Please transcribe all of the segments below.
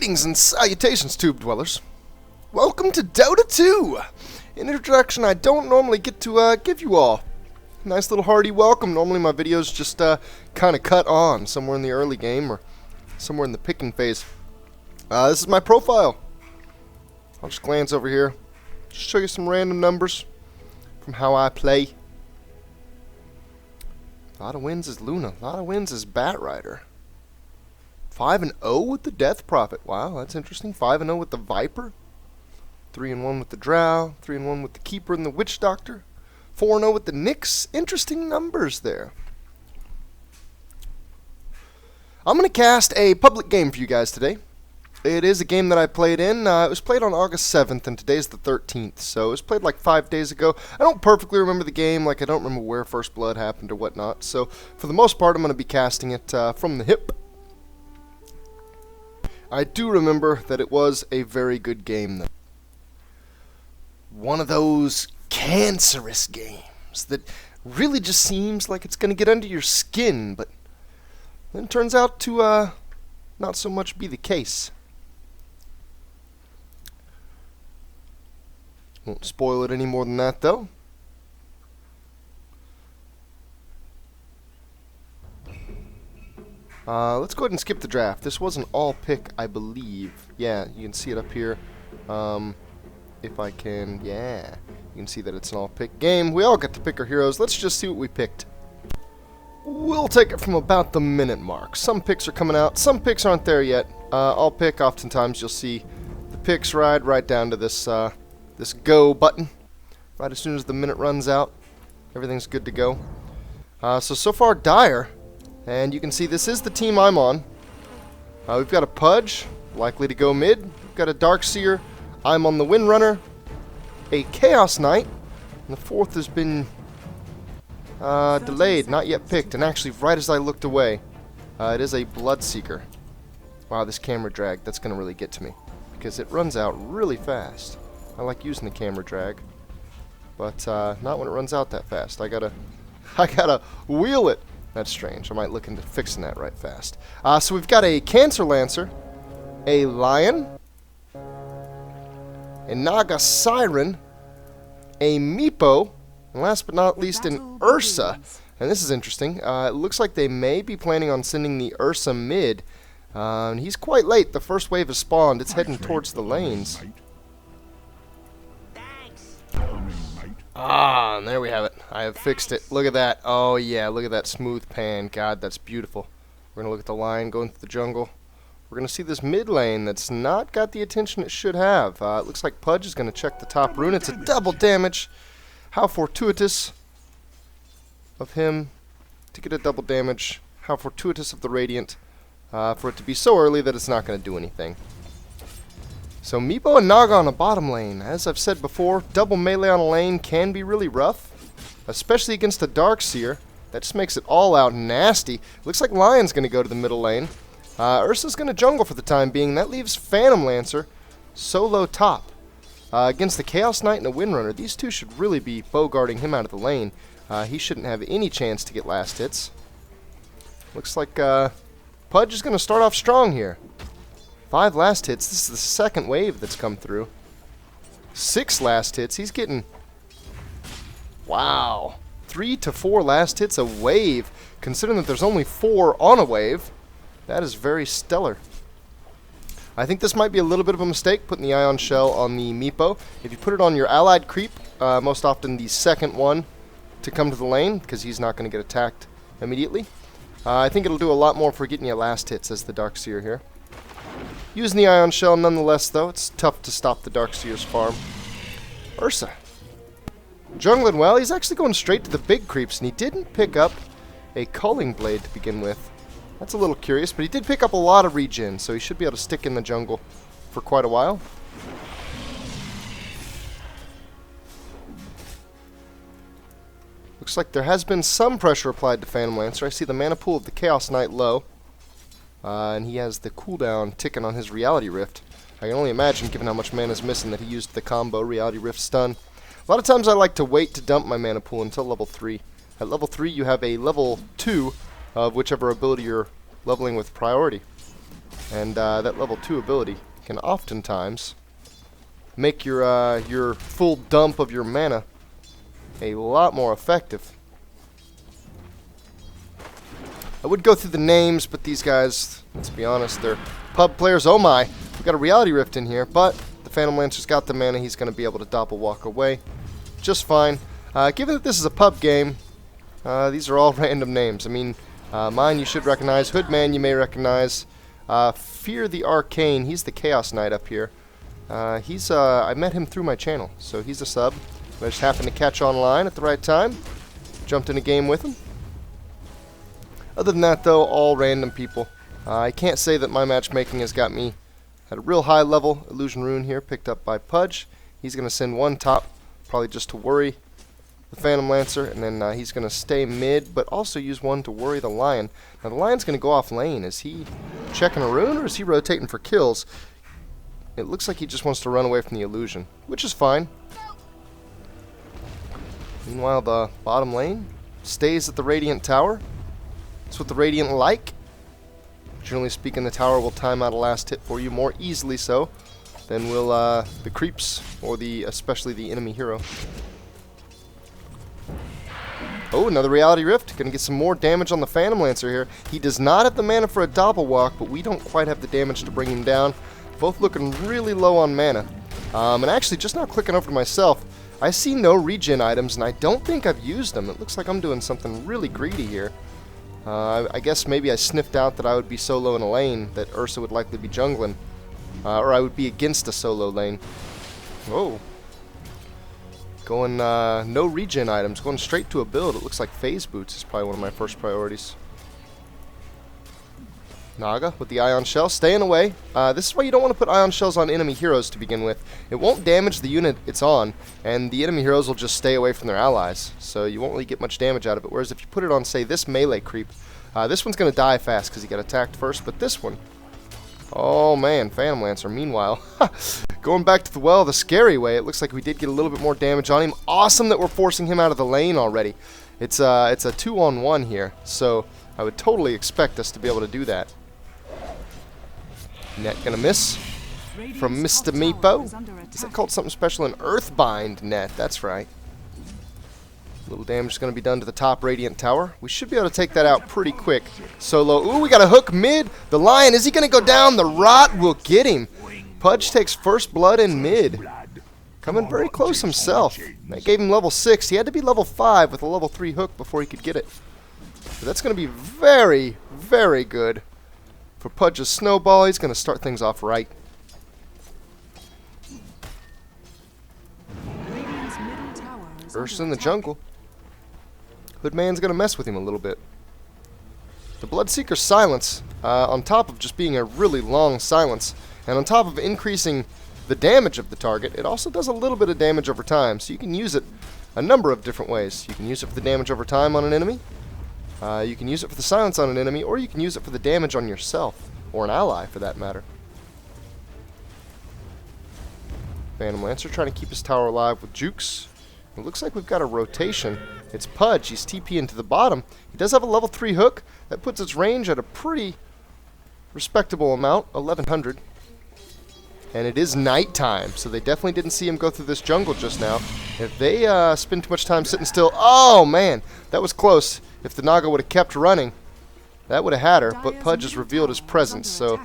Greetings and salutations, Tube Dwellers. Welcome to Dota 2! An introduction I don't normally get to give you all. Nice little hearty welcome. Normally my videos just kind of cut on somewhere in the early game or somewhere in the picking phase. This is my profile. I'll just glance over here. Just show you some random numbers from how I play. A lot of wins is Luna. A lot of wins is Batrider. 5-0 with the Death Prophet. Wow, that's interesting. 5-0 with the Viper. 3-1 with the Drow. 3-1 with the Keeper and the Witch Doctor. 4-0 with the Nyx. Interesting numbers there. I'm going to cast a public game for you guys today. It is a game that I played in. It was played on August 7th, and today's the 13th, so it was played like 5 days ago. I don't perfectly remember the game, like I don't remember where First Blood happened or whatnot, so for the most part I'm going to be casting it from the hip. I do remember that it was a very good game, though. One of those cancerous games that really just seems like it's going to get under your skin, but then it turns out to not so much be the case. Won't spoil it any more than that, though. Let's go ahead and skip the draft. This was an all-pick, I believe. Yeah, you can see it up here. If I can, yeah. You can see that it's an all-pick game. We all get to pick our heroes. Let's just see what we picked. We'll take it from about the minute mark. Some picks are coming out. Some picks aren't there yet. All-pick, oftentimes you'll see the picks ride right down to this, this go button. Right as soon as the minute runs out, everything's good to go. So far, Dire. And you can see this is the team I'm on. We've got a Pudge, likely to go mid. We've got a Darkseer. I'm on the Windrunner. A Chaos Knight. And the fourth has been delayed, not yet picked. And actually, right as I looked away, it is a Bloodseeker. Wow, this camera drag, that's going to really get to me. Because it runs out really fast. I like using the camera drag. But not when it runs out that fast. I gotta wheel it. That's strange. I might look into fixing that right fast. So we've got a Cancer Lancer, a Lion, a Naga Siren, a Meepo, and last but not least an Ursa. And this is interesting. It looks like they may be planning on sending the Ursa mid. He's quite late. The first wave has spawned. It's heading towards the lanes. And there we have it. I have fixed it. Look at that. Oh, yeah, look at that smooth pan. God, that's beautiful. We're going to look at the line going through the jungle. We're going to see this mid lane that's not got the attention it should have. It looks like Pudge is going to check the top rune. It's a double damage. How fortuitous of him to get a double damage. How fortuitous of the Radiant for it to be so early that it's not going to do anything. So Meepo and Naga on a bottom lane. As I've said before, double melee on a lane can be really rough, especially against a Darkseer. That just makes it all out nasty. Looks like Lion's going to go to the middle lane. Ursa's going to jungle for the time being. That leaves Phantom Lancer solo top. Against the Chaos Knight and the Windrunner, these two should really be bow-guarding him out of the lane. He shouldn't have any chance to get last hits. Looks like Pudge is going to start off strong here. 5 last hits. This is the second wave that's come through. 6 last hits. He's getting... Wow. 3 to 4 last hits a wave. Considering that there's only 4 on a wave, that is very stellar. I think this might be a little bit of a mistake, putting the Ion Shell on the Meepo. If you put it on your allied creep, most often the second one to come to the lane, because he's not going to get attacked immediately. I think it'll do a lot more for getting you last hits as the Darkseer here. Using the Ion Shell nonetheless, though, it's tough to stop the Darkseer's farm. Ursa. Jungling well, he's actually going straight to the big creeps, and he didn't pick up a Culling Blade to begin with. That's a little curious, but he did pick up a lot of regen, so he should be able to stick in the jungle for quite a while. Looks like there has been some pressure applied to Phantom Lancer. I see the mana pool of the Chaos Knight low. And he has the cooldown ticking on his Reality Rift. I can only imagine, given how much mana is missing, that he used the combo Reality Rift stun. A lot of times I like to wait to dump my mana pool until level 3. At level 3 you have a level 2 of whichever ability you're leveling with priority. And that level 2 ability can oftentimes make your full dump of your mana a lot more effective. I would go through the names, but these guys, let's be honest, they're pub players. Oh my, we got a Reality Rift in here, but the Phantom Lancer's got the mana. He's going to be able to doppel walk away just fine. Given that this is a pub game, these are all random names. I mean, mine you should recognize. Hoodman you may recognize. Fear the Arcane, he's the Chaos Knight up here. I met him through my channel, so he's a sub. I just happened to catch online at the right time. Jumped in a game with him. Other than that, though, all random people. I can't say that my matchmaking has got me at a real high level. Illusion Rune here, picked up by Pudge. He's going to send one top, probably just to worry the Phantom Lancer, and then he's going to stay mid, but also use one to worry the Lion. Now, the Lion's going to go off lane. Is he checking a rune, or is he rotating for kills? It looks like he just wants to run away from the illusion, which is fine. Meanwhile, the bottom lane stays at the Radiant Tower. That's what the Radiant like. Generally speaking, the tower will time out a last hit for you more easily so than will the creeps or especially the enemy hero. Oh, another Reality Rift. Gonna get some more damage on the Phantom Lancer here. He does not have the mana for a doppel walk, but we don't quite have the damage to bring him down. Both looking really low on mana. And actually, just now clicking over to myself, I see no regen items, and I don't think I've used them. It looks like I'm doing something really greedy here. I guess maybe I sniffed out that I would be solo in a lane, that Ursa would likely be jungling. Or I would be against a solo lane. Whoa. Going, no regen items, going straight to a build. It looks like Phase Boots is probably one of my first priorities. Naga with the Ion Shell, staying away. This is why you don't want to put Ion Shells on enemy heroes to begin with. It won't damage the unit it's on, and the enemy heroes will just stay away from their allies. So you won't really get much damage out of it. Whereas if you put it on, say, this melee creep, this one's going to die fast because he got attacked first. But this one, oh man, Phantom Lancer, meanwhile, going back to the well the scary way, it looks like we did get a little bit more damage on him. Awesome that we're forcing him out of the lane already. It's a 2-on-1 here, so I would totally expect us to be able to do that. Net gonna miss from Mr. Meepo. Is that called something special? An Earthbind net, that's right. Little damage is going to be done to the top Radiant Tower. We should be able to take that out pretty quick. Solo. Ooh, we got a hook mid. The Lion, is he going to go down? The Rot will get him. Pudge takes first blood in mid. Coming very close himself. That gave him level 6. He had to be level 5 with a level 3 hook before he could get it. But that's going to be very, very good for Pudge's Snowball. He's going to start things off right. Ursa in the jungle. Hoodman's going to mess with him a little bit. The Bloodseeker's silence, on top of just being a really long silence, and on top of increasing the damage of the target, it also does a little bit of damage over time, so you can use it a number of different ways. You can use it for the damage over time on an enemy, you can use it for the silence on an enemy, or you can use it for the damage on yourself, or an ally for that matter. Phantom Lancer trying to keep his tower alive with jukes. It looks like we've got a rotation. It's Pudge. He's TPing to the bottom. He does have a level 3 hook. That puts its range at a pretty respectable amount, 1100. And it is nighttime, so they definitely didn't see him go through this jungle just now. If they spend too much time sitting still... Oh, man. That was close. If the Naga would have kept running, that would have had her. But Pudge has revealed his presence, so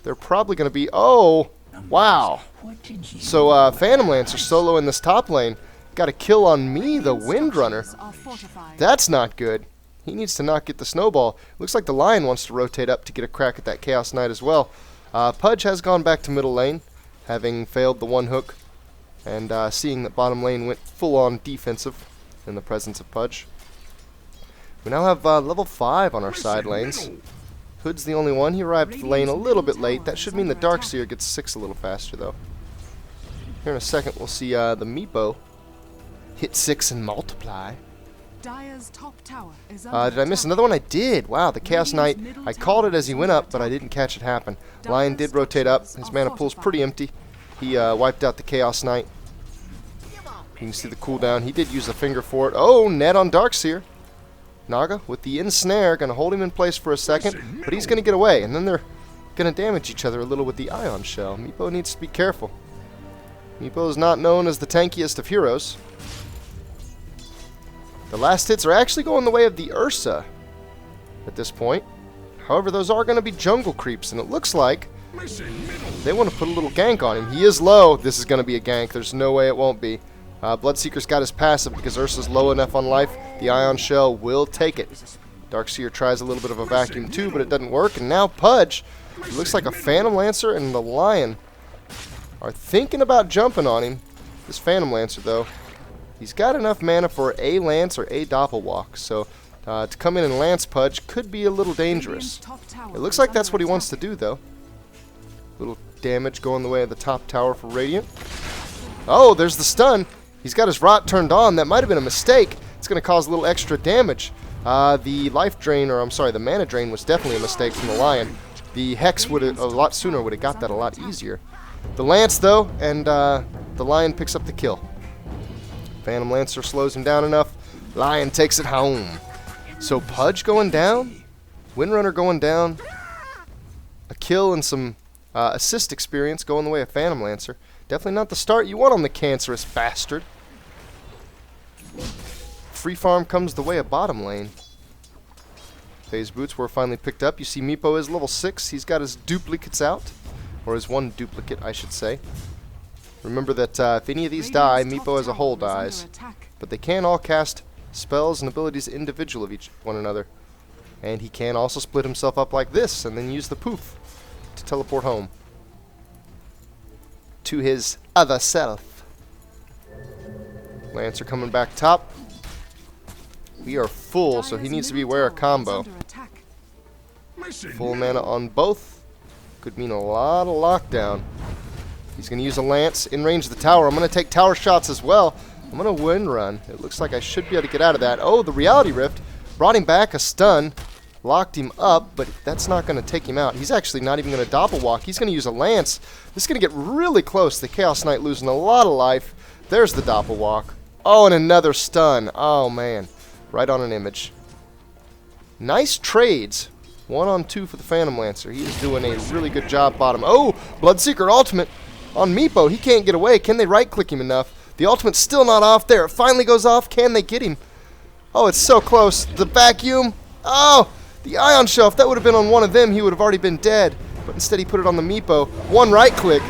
they're probably going to be... Oh, wow. So Phantom Lancer solo in this top lane. Got a kill on me, the Windrunner. That's not good. He needs to not get the snowball. Looks like the Lion wants to rotate up to get a crack at that Chaos Knight as well. Pudge has gone back to middle lane, having failed the one hook, and seeing that bottom lane went full-on defensive in the presence of Pudge. We now have level 5 on our side lanes. Hood's the only one. He arrived at the lane a little bit late. That should mean the Darkseer gets 6 a little faster, though. Here in a second, we'll see the Meepo hit 6 and multiply. Did I miss another one? I did. Wow, the Chaos Knight. I called it as he went up, but I didn't catch it happen. Lion did rotate up. His mana pool's pretty empty. He wiped out the Chaos Knight. You can see the cooldown. He did use a finger for it. Oh, net on Darkseer. Naga with the ensnare. Going to hold him in place for a second, but he's going to get away. And then they're going to damage each other a little with the Ion Shell. Meepo needs to be careful. Meepo is not known as the tankiest of heroes. The last hits are actually going the way of the Ursa at this point. However, those are going to be jungle creeps, and it looks like they want to put a little gank on him. He is low. This is going to be a gank. There's no way it won't be. Bloodseeker's got his passive because Ursa's low enough on life. The Ion Shell will take it. Darkseer tries a little bit of a vacuum too, but it doesn't work. And now Pudge, it looks like a Phantom Lancer and the Lion are thinking about jumping on him. This Phantom Lancer, though, he's got enough mana for a Lance or a Doppelwalk, so to come in and Lance Pudge could be a little dangerous. It looks like that's what he wants to do, though. Little damage going the way of the top tower for Radiant. Oh, there's the stun. He's got his Rot turned on. That might have been a mistake. It's going to cause a little extra damage. The life drain, or I'm sorry, the mana drain was definitely a mistake from the Lion. The Hex would have, a lot sooner, would have got that a lot easier. The Lance, though, and the Lion picks up the kill. Phantom Lancer slows him down enough. Lion takes it home. So Pudge going down, Windrunner going down, a kill and some assist experience going the way of Phantom Lancer. Definitely not the start you want on the Cancerous bastard. Free farm comes the way of bottom lane. Phase boots were finally picked up. You see Meepo is level 6. He's got his duplicates out. Or his one duplicate, I should say. Remember that if any of these die, Meepo as a whole dies. But they can all cast spells and abilities individual of each one another. And he can also split himself up like this and then use the poof to teleport home to his other self. Lancer coming back top. We are full, so he needs to be aware of combo. Full mana on both could mean a lot of lockdown. He's going to use a Lance in range of the tower. I'm going to take tower shots as well. I'm going to wind run. It looks like I should be able to get out of that. Oh, the Reality Rift brought him back a stun. Locked him up, but that's not going to take him out. He's actually not even going to Doppelwalk. He's going to use a Lance. This is going to get really close. The Chaos Knight losing a lot of life. There's the Doppelwalk. Oh, and another stun. Oh, man. Right on an image. Nice trades. 1-on-2 for the Phantom Lancer. He is doing a really good job bottom. Oh, Bloodseeker ultimate on Meepo. He can't get away. Can they right-click him enough? The ultimate's still not off there. It finally goes off. Can they get him? Oh, it's so close. The vacuum. Oh, the Ion Shell. If that would have been on one of them, he would have already been dead. But instead he put it on the Meepo. One right-click.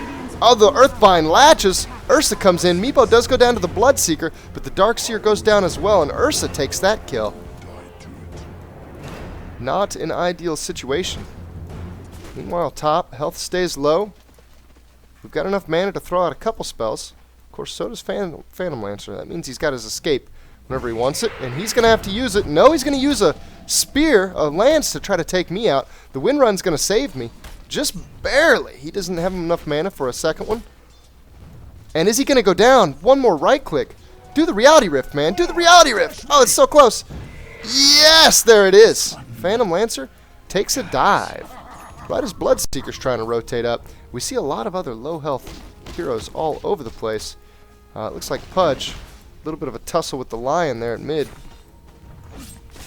Oh, the Earthbind latches. Ursa comes in. Meepo does go down to the Bloodseeker, but the Darkseer goes down as well, and Ursa takes that kill. Not an ideal situation. Meanwhile, top, health stays low. We've got enough mana to throw out a couple spells. Of course, so does Phantom Lancer. That means he's got his escape whenever he wants it, and he's going to have to use it. No, he's going to use a spear, a lance, to try to take me out. The wind run's going to save me. Just barely. He doesn't have enough mana for a second one. And is he going to go down? One more right click. Do the Reality Rift, man. Do the Reality Rift. Oh, it's so close. Yes, there it is. Phantom Lancer takes a dive. Right as Bloodseeker's trying to rotate up. We see a lot of other low health heroes all over the place. It looks like Pudge. A little bit of a tussle with the Lion there at mid.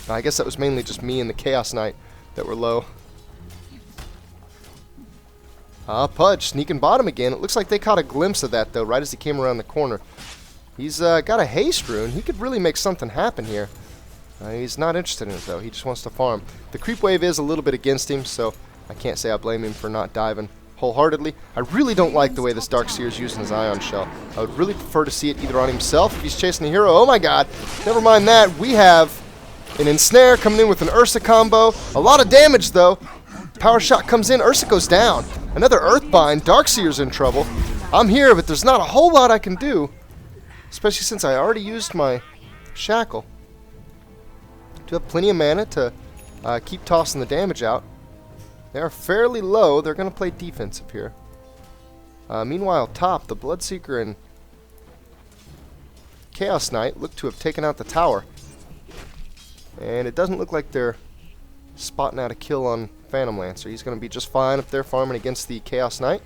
I guess that was mainly just me and the Chaos Knight that were low. Pudge sneaking bottom again. It looks like they caught a glimpse of that, though, right as he came around the corner. He's got a haste rune. He could really make something happen here. He's not interested in it, though. He just wants to farm. The creep wave is a little bit against him, so I can't say I blame him for not diving wholeheartedly. I really don't like the way this Darkseer is using his Ion Shell. I would really prefer to see it either on himself if he's chasing a hero. Oh, my God. Never mind that. We have an Ensnare coming in with an Ursa combo. A lot of damage, though. Power shot comes in. Ursa goes down. Another Earthbind. Darkseer's in trouble. I'm here, but there's not a whole lot I can do, especially since I already used my Shackle. Do have plenty of mana to keep tossing the damage out. They are fairly low. They're going to play defensive here. Meanwhile, top, the Bloodseeker and Chaos Knight look to have taken out the tower. And it doesn't look like they're spotting out a kill on Phantom Lancer. He's going to be just fine up there farming against the Chaos Knight,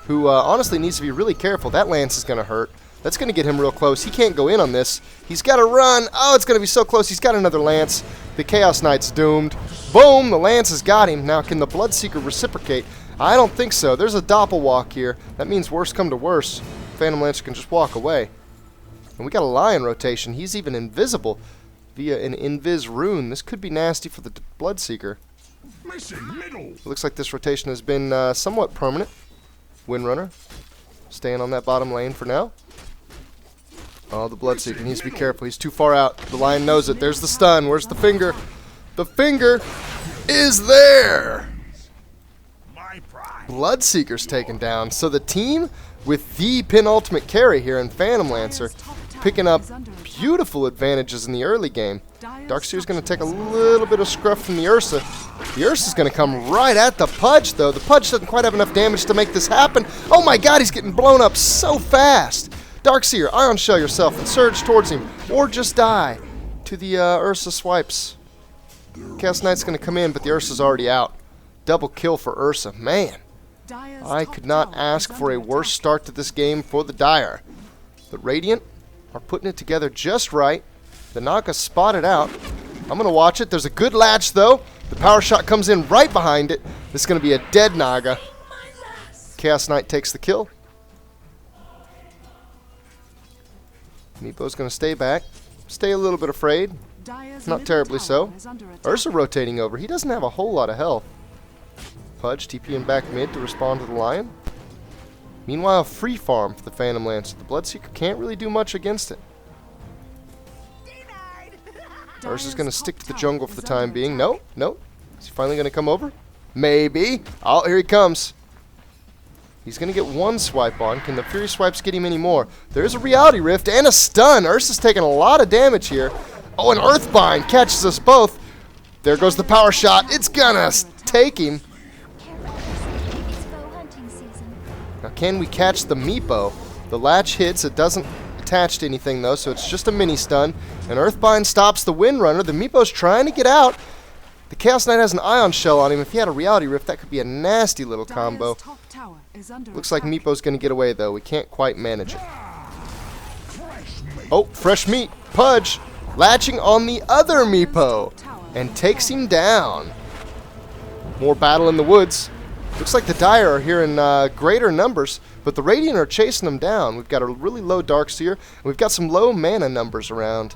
who honestly needs to be really careful. That Lance is going to hurt. That's going to get him real close. He can't go in on this. He's got to run. Oh, it's going to be so close. He's got another Lance. The Chaos Knight's doomed. Boom! The Lance has got him. Now, can the Bloodseeker reciprocate? I don't think so. There's a doppelwalk here. That means worse come to worse. Phantom Lancer can just walk away. And we got a lion rotation. He's even invisible via an invis rune. This could be nasty for the Bloodseeker. It looks like this rotation has been somewhat permanent. Windrunner staying on that bottom lane for now. Oh, the Bloodseeker needs to be careful. He's too far out. The lion knows it. There's the stun. Where's the finger? The finger is there. Bloodseeker's taken down. So the team with the penultimate carry here in Phantom Lancer picking up beautiful advantages in the early game. Darkseer's going to take a little bit of scruff from the Ursa. The Ursa's going to come right at the Pudge, though. The Pudge doesn't quite have enough damage to make this happen. Oh my god, he's getting blown up so fast. Darkseer, Ion Shell yourself and surge towards him, or just die to the Ursa swipes. Chaos Knight's going to come in, but the Ursa's already out. Double kill for Ursa. Man, I could not ask for a worse start to this game for the Dire. The Radiant are putting it together just right. The Naga spotted out. I'm going to watch it. There's a good latch, though. The power shot comes in right behind it. This is going to be a dead Naga. Chaos Knight takes the kill. Meepo's going to stay back. Stay a little bit afraid. Not terribly so. Ursa rotating over. He doesn't have a whole lot of health. Pudge TPing back mid to respond to the Lion. Meanwhile, free farm for the Phantom Lancer. The Bloodseeker can't really do much against it. Ursa's going to stick to the jungle for the time being. No, no. Is he finally going to come over? Maybe. Oh, here he comes. He's going to get one swipe on. Can the Fury Swipes get him any more? There's a Reality Rift and a stun. Ursa's taking a lot of damage here. Oh, an Earthbind catches us both. There goes the power shot. It's going to take him. Now, can we catch the Meepo? The latch hits. It doesn't attach to anything, though, so it's just a mini stun. And Earthbind stops the Windrunner. The Meepo's trying to get out. The Chaos Knight has an Ion Shell on him. If he had a Reality Rift, that could be a nasty little combo. Looks like Meepo's going to get away, though. We can't quite manage it. Oh, fresh meat. Pudge latching on the other Meepo and takes him down. More battle in the woods. Looks like the Dire are here in greater numbers, but the Radiant are chasing them down. We've got a really low Darkseer, and we've got some low mana numbers around.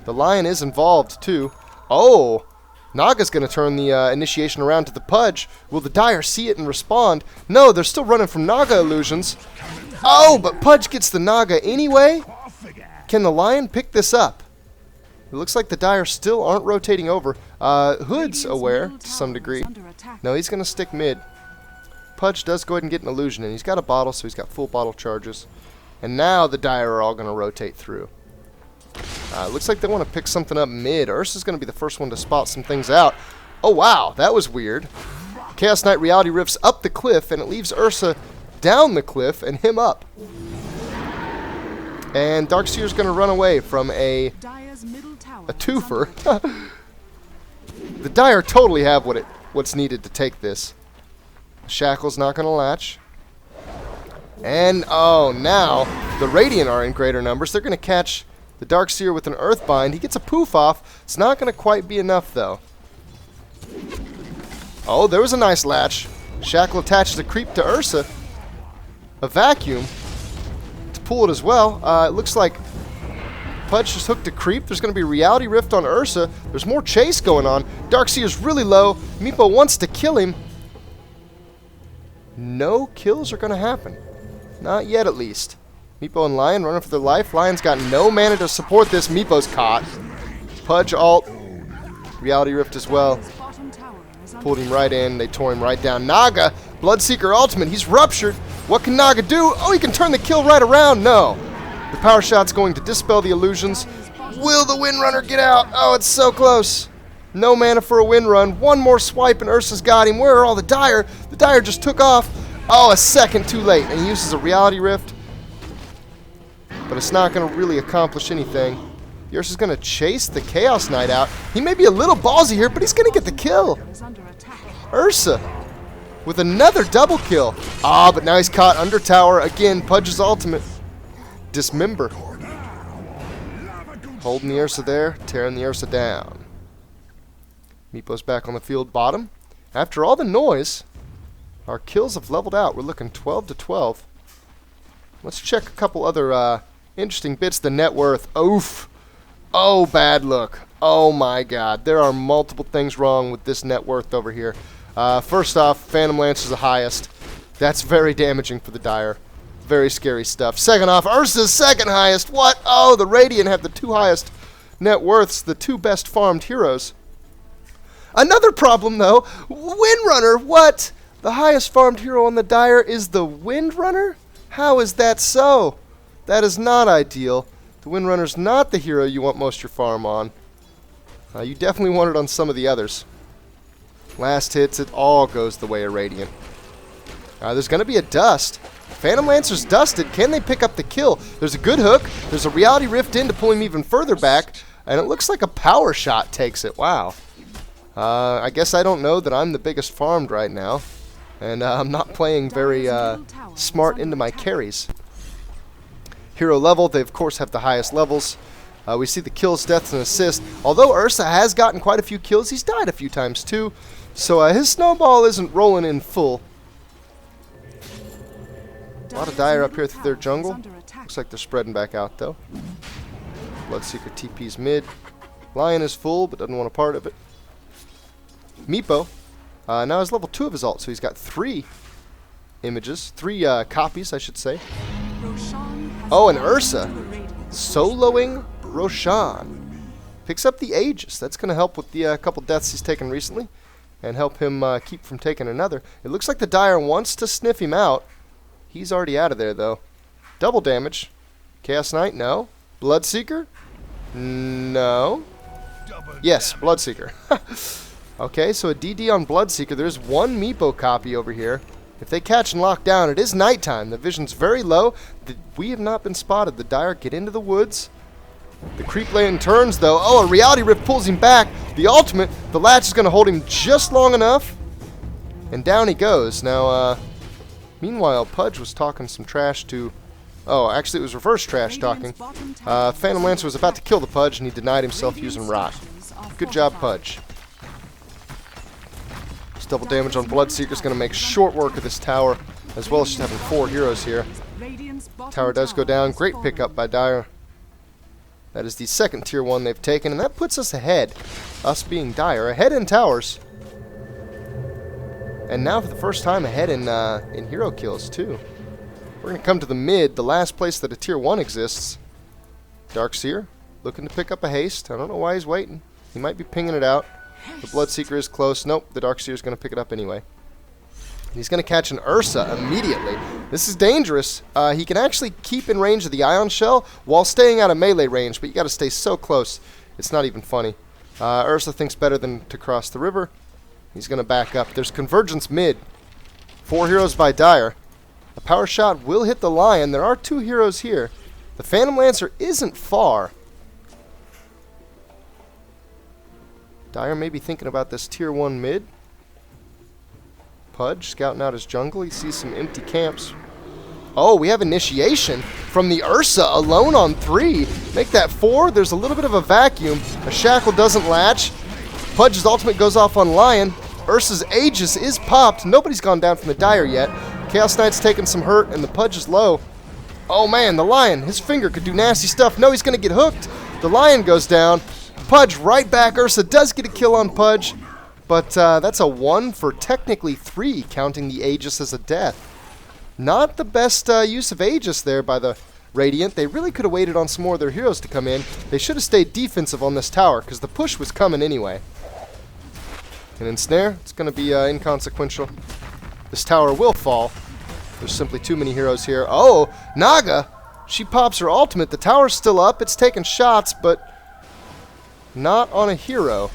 The Lion is involved, too. Oh! Naga's going to turn the initiation around to the Pudge. Will the Dire see it and respond? No, they're still running from Naga illusions. Oh, but Pudge gets the Naga anyway? Can the Lion pick this up? It looks like the Dire still aren't rotating over. Hood's aware to some degree. No, he's going to stick mid. Pudge does go ahead and get an illusion, and he's got a bottle, so he's got full bottle charges. And now the Dire are all going to rotate through. Looks like they want to pick something up mid. Ursa's going to be the first one to spot some things out. Oh, wow, that was weird. Chaos Knight Reality Rifts up the cliff, and it leaves Ursa down the cliff and him up. And Darkseer's going to run away from a twofer. The Dire totally have what's needed to take this. Shackle's not going to latch. And, oh, now the Radiant are in greater numbers. They're going to catch the Darkseer with an Earthbind. He gets a poof off. It's not going to quite be enough, though. Oh, there was a nice latch. Shackle attaches a creep to Ursa. A vacuum to pull it as well. It looks like Pudge just hooked a creep. There's going to be Reality Rift on Ursa. There's more chase going on. Darkseer's really low. Meepo wants to kill him. No kills are going to happen. Not yet, at least. Meepo and Lion running for their life. Lion's got no mana to support this. Meepo's caught. Pudge ult. Reality Rift as well. Pulled him right in. They tore him right down. Naga, Bloodseeker ultimate. He's ruptured. What can Naga do? Oh, he can turn the kill right around. No. The power shot's going to dispel the illusions. Will the Windrunner get out? Oh, it's so close. No mana for a Windrun. One more swipe and Ursa's got him. Where are all the Dire? The Dire just took off. Oh, a second too late. And he uses a Reality Rift. But it's not going to really accomplish anything. Ursa's going to chase the Chaos Knight out. He may be a little ballsy here, but he's going to get the kill. Ursa with another double kill. Ah, but now he's caught under tower. Again, Pudge's ultimate. Dismember. Holding the Ursa there, tearing the Ursa down. Meepo's back on the field bottom. After all the noise, Our kills have leveled out. We're looking 12 to 12. Let's check a couple other interesting bits. The net worth. Oof. Oh, bad look. Oh my god. There are multiple things wrong with this net worth over here. First off, Phantom Lance is the highest. That's very damaging for the Dire. Very scary stuff. Second off, Ursa's second highest. What? Oh, the Radiant have the two highest net worths, the two best farmed heroes. Another problem, though, Windrunner. What? The highest farmed hero on the Dire is the Windrunner? How is that so? That is not ideal. The Windrunner's not the hero you want most of your farm on. You definitely want it on some of the others. Last hits, it all goes the way of Radiant. There's going to be a dust. Phantom Lancer's dusted. Can they pick up the kill? There's a good hook. There's a Reality Rift in to pull him even further back. And it looks like a power shot takes it. Wow. I guess I don't know that I'm the biggest farmed right now. And I'm not playing very smart into my carries. Hero level, they of course have the highest levels. We see the kills, deaths, and assists. Although Ursa has gotten quite a few kills, he's died a few times too. So his snowball isn't rolling in full. A lot of Dire up here through their jungle. Looks like they're spreading back out though. Bloodseeker TP's mid. Lion is full but doesn't want a part of it. Meepo now has level 2 of his ult, so he's got 3 images. 3 copies, I should say. Oh, and Ursa soloing Roshan. Picks up the Aegis. That's going to help with the couple deaths he's taken recently and help him keep from taking another. It looks like the Dire wants to sniff him out. He's already out of there, though. Double damage. Chaos Knight, no. Bloodseeker? No. Yes, Bloodseeker. Okay, so a DD on Bloodseeker. There's one Meepo copy over here. If they catch and lock down, it is nighttime. The vision's very low. We have not been spotted. The Dire get into the woods. The creep lane turns, though. Oh, a Reality Rift pulls him back. The ultimate, the latch is going to hold him just long enough. And down he goes. Now, meanwhile, Pudge was talking some trash to... Oh, actually it was reverse trash talking. Phantom Lancer was about to kill the Pudge, and he denied himself using Rot. Good job, Pudge. This double damage on Bloodseeker is going to make short work of this tower, as well as just having 4 heroes here. Tower does go down. Great pickup by Dire. That is the second tier 1 they've taken, and that puts us ahead. Us being Dire, ahead in towers. And now for the first time ahead in hero kills, too. We're going to come to the mid, the last place that a tier 1 exists. Darkseer, looking to pick up a haste. I don't know why he's waiting. He might be pinging it out. The Bloodseeker is close. Nope, the Darkseer is going to pick it up anyway. He's going to catch an Ursa immediately. This is dangerous. He can actually keep in range of the Ion Shell while staying out of melee range, but you got to stay so close. It's not even funny. Ursa thinks better than to cross the river. He's going to back up. There's Convergence mid. 4 heroes by Dire. A power shot will hit the Lion. There are 2 heroes here. The Phantom Lancer isn't far. Dire may be thinking about this tier 1 mid. Pudge scouting out his jungle. He sees some empty camps. Oh, we have initiation from the Ursa alone on 3. Make that 4. There's a little bit of a vacuum. A shackle doesn't latch. Pudge's ultimate goes off on Lion. Ursa's Aegis is popped. Nobody's gone down from the Dire yet. Chaos Knight's taking some hurt, and the Pudge is low. Oh man, the Lion, his finger could do nasty stuff. No, he's going to get hooked. The Lion goes down. Pudge right back. Ursa does get a kill on Pudge, but that's a 1 for technically 3, counting the Aegis as a death. Not the best use of Aegis there by the Radiant. They really could have waited on some more of their heroes to come in. They should have stayed defensive on this tower, because the push was coming anyway. And Ensnare, it's going to be inconsequential. This tower will fall. There's simply too many heroes here. Oh, Naga! She pops her ultimate. The tower's still up. It's taking shots, but not on a hero.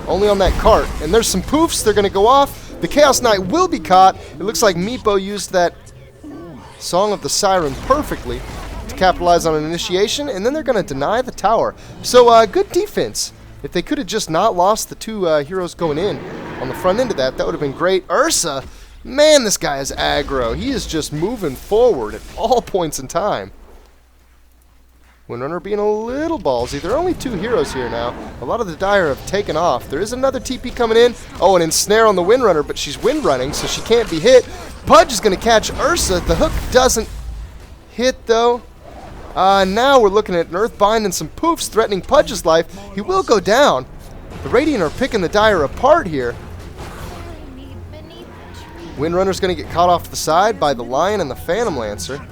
Only on that cart. And there's some poofs. They're going to go off. The Chaos Knight will be caught. It looks like Meepo used that Song of the Siren perfectly to capitalize on an initiation, and then they're going to deny the tower. So, good defense. If they could have just not lost the 2 heroes going in on the front end of that, that would have been great. Ursa, man, this guy is aggro. He is just moving forward at all points in time. Windrunner being a little ballsy. There are only 2 heroes here now. A lot of the Dire have taken off. There is another TP coming in. Oh, an ensnare on the Windrunner, but she's windrunning, so she can't be hit. Pudge is going to catch Ursa. The hook doesn't hit, though. Now we're looking at an Earthbind and some poofs threatening Pudge's life. He will go down. The Radiant are picking the Dire apart here. Windrunner's going to get caught off to the side by the Lion and the Phantom Lancer.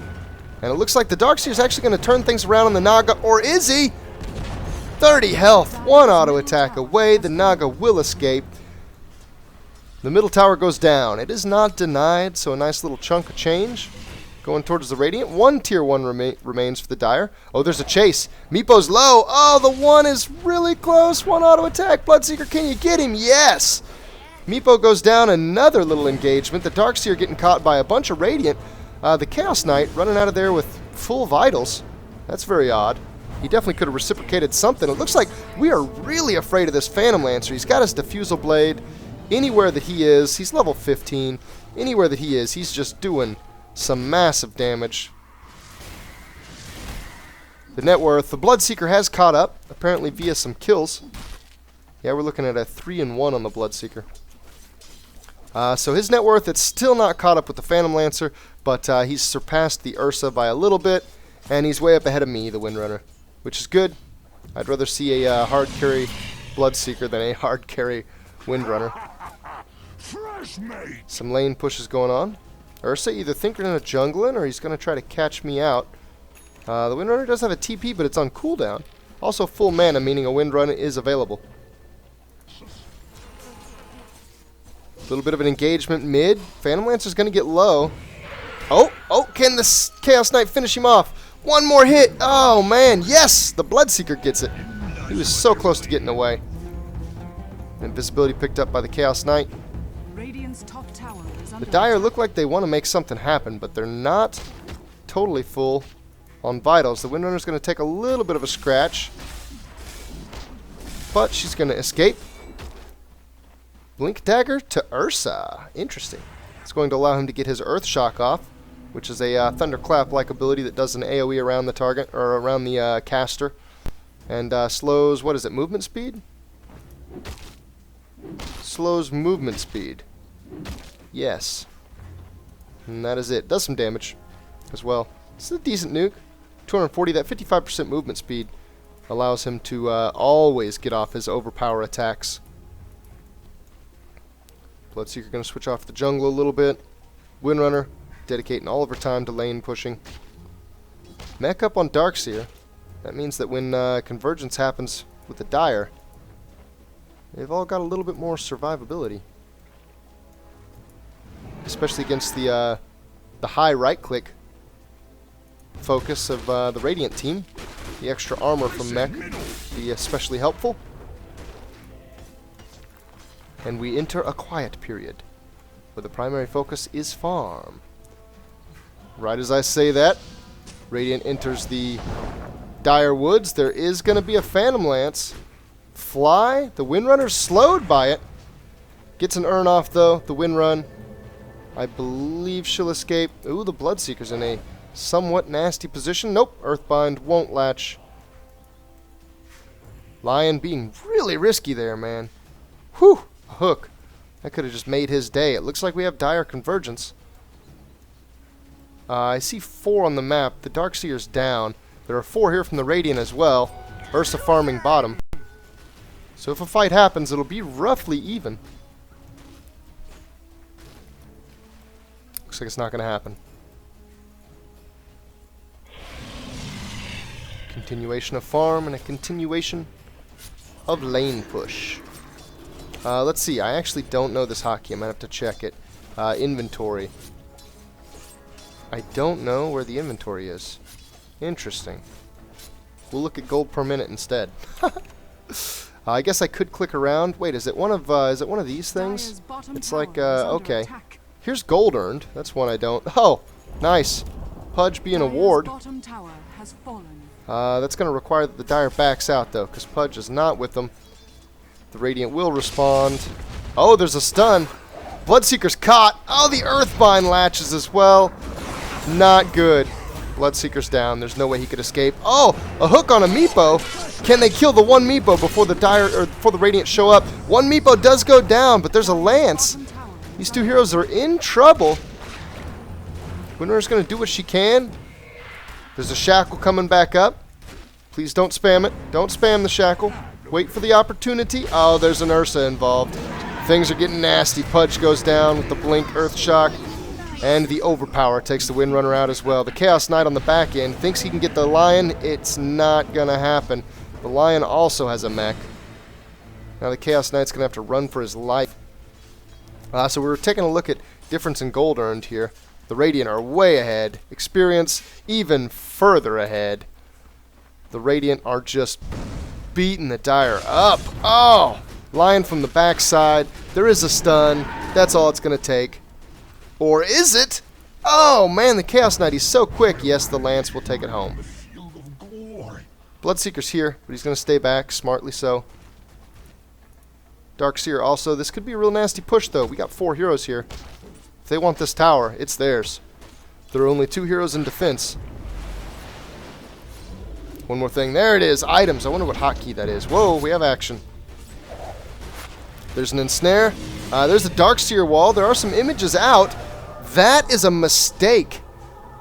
And it looks like the Darkseer's actually going to turn things around on the Naga. Or is he? 30 health. 1 auto attack away. The Naga will escape. The middle tower goes down. It is not denied, so a nice little chunk of change going towards the Radiant. 1 tier 1 remains for the Dire. Oh, there's a chase. Meepo's low. Oh, the 1 is really close. 1 auto attack. Bloodseeker, can you get him? Yes. Meepo goes down. Another little engagement. The Darkseer getting caught by a bunch of Radiant. The Chaos Knight running out of there with full vitals. That's very odd. He definitely could have reciprocated something. It looks like we are really afraid of this Phantom Lancer. He's got his Diffusal Blade. Anywhere that he is, he's level 15. Anywhere that he is, he's just doing some massive damage. The net worth. The Bloodseeker has caught up, apparently via some kills. Yeah, we're looking at a 3-1 on the Bloodseeker. So his net worth, it's still not caught up with the Phantom Lancer, but he's surpassed the Ursa by a little bit, and he's way up ahead of me, the Windrunner, which is good. I'd rather see a hard carry Bloodseeker than a hard carry Windrunner. Some lane pushes going on. Ursa either thinking of jungling, or he's going to try to catch me out. The Windrunner does have a TP, but it's on cooldown. Also full mana, meaning a Windrunner is available. A little bit of an engagement mid. Phantom Lancer's going to get low. Oh, can the Chaos Knight finish him off? 1 more hit. Oh, man. Yes, the Bloodseeker gets it. He was so close to getting away. Invisibility picked up by the Chaos Knight. The Dire look like they want to make something happen, but they're not totally full on vitals. The Windrunner's going to take a little bit of a scratch, but she's going to escape. Blink Dagger to Ursa. Interesting. It's going to allow him to get his Earth Shock off, which is a Thunderclap-like ability that does an AoE around the target, or around the caster, and slows, what is it, movement speed? Slows movement speed. Yes. And that is it. Does some damage as well. It's a decent nuke. 240, that 55% movement speed allows him to always get off his overpower attacks. Bloodseeker going to switch off the jungle a little bit. Windrunner dedicating all of her time to lane pushing. Mech up on Darkseer. That means that when convergence happens with the Dire, they've all got a little bit more survivability. Especially against the high right-click focus of the Radiant team. The extra armor from Mech be especially helpful. And we enter a quiet period, where the primary focus is farm. Right as I say that, Radiant enters the Dire Woods. There is going to be a Phantom Lance. Fly. The Windrunner's slowed by it. Gets an Urn off, though. The Windrun. I believe she'll escape. Ooh, the Bloodseeker's in a somewhat nasty position. Nope, Earthbind won't latch. Lion being really risky there, man. Whew. Hook. That could have just made his day. It looks like we have Dire convergence. I see 4 on the map. The Darkseer's down. There are 4 here from the Radiant as well. Ursa farming bottom. So if a fight happens, it'll be roughly even. Looks like it's not going to happen. Continuation of farm and a continuation of lane push. Let's see. I actually don't know this hotkey. I might have to check it. Inventory. I don't know where the inventory is. Interesting. We'll look at gold per minute instead. I guess I could click around. Wait, is it one of these things? It's like okay. Here's gold earned. That's one I don't. Oh, nice. Pudge being a ward. That's going to require that the Dire backs out though, because Pudge is not with them. The Radiant will respond. Oh, there's a stun. Bloodseeker's caught. Oh, the Earthbind latches as well. Not good. Bloodseeker's down. There's no way he could escape. Oh, a hook on a Meepo. Can they kill the one Meepo before the before the Radiant show up? One Meepo does go down, but there's a Lance. These two heroes are in trouble. Windrunner's going to do what she can. There's a Shackle coming back up. Please don't spam it. Don't spam the Shackle. Wait for the opportunity. Oh, there's an Ursa involved. Things are getting nasty. Pudge goes down with the Blink Earth Shock. And the Overpower takes the Windrunner out as well. The Chaos Knight on the back end thinks he can get the Lion. It's not going to happen. The Lion also has a mech. Now the Chaos Knight's going to have to run for his life. So we're taking a look at difference in gold earned here. The Radiant are way ahead. Experience even further ahead. The Radiant are just beating the Dire up. Oh! Lion from the backside. There is a stun. That's all it's going to take. Or is it? Oh, man, the Chaos Knight, he's so quick. Yes, the Lance will take it home. Bloodseeker's here, but he's going to stay back, smartly so. Darkseer also. This could be a real nasty push, though. We got 4 heroes here. If they want this tower, it's theirs. There are only 2 heroes in defense. One more thing. There it is. Items. I wonder what hotkey that is. Whoa, we have action. There's an ensnare. There's a Darkseer wall. There are some images out. That is a mistake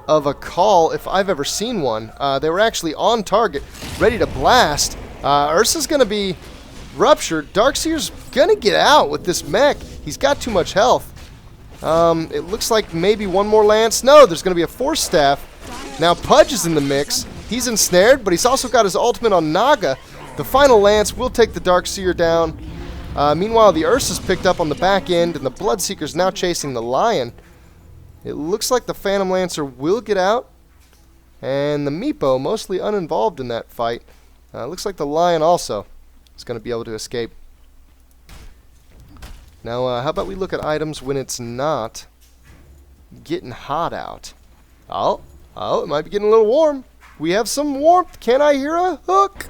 of a call if I've ever seen one. They were actually on target, ready to blast. Ursa's going to be ruptured. Darkseer's going to get out with this mech. He's got too much health. It looks like maybe one more Lance. No, there's going to be a Force Staff. Now Pudge is in the mix. He's ensnared, but he's also got his ultimate on Naga. The final Lance will take the Darkseer down. Meanwhile, the Ursa's picked up on the back end, and the Bloodseeker's now chasing the Lion. It looks like the Phantom Lancer will get out, and the Meepo, mostly uninvolved in that fight. Looks like the Lion also is going to be able to escape. Now, how about we look at items when it's not getting hot out? Oh, it might be getting a little warm. We have some warmth. Can I hear a hook?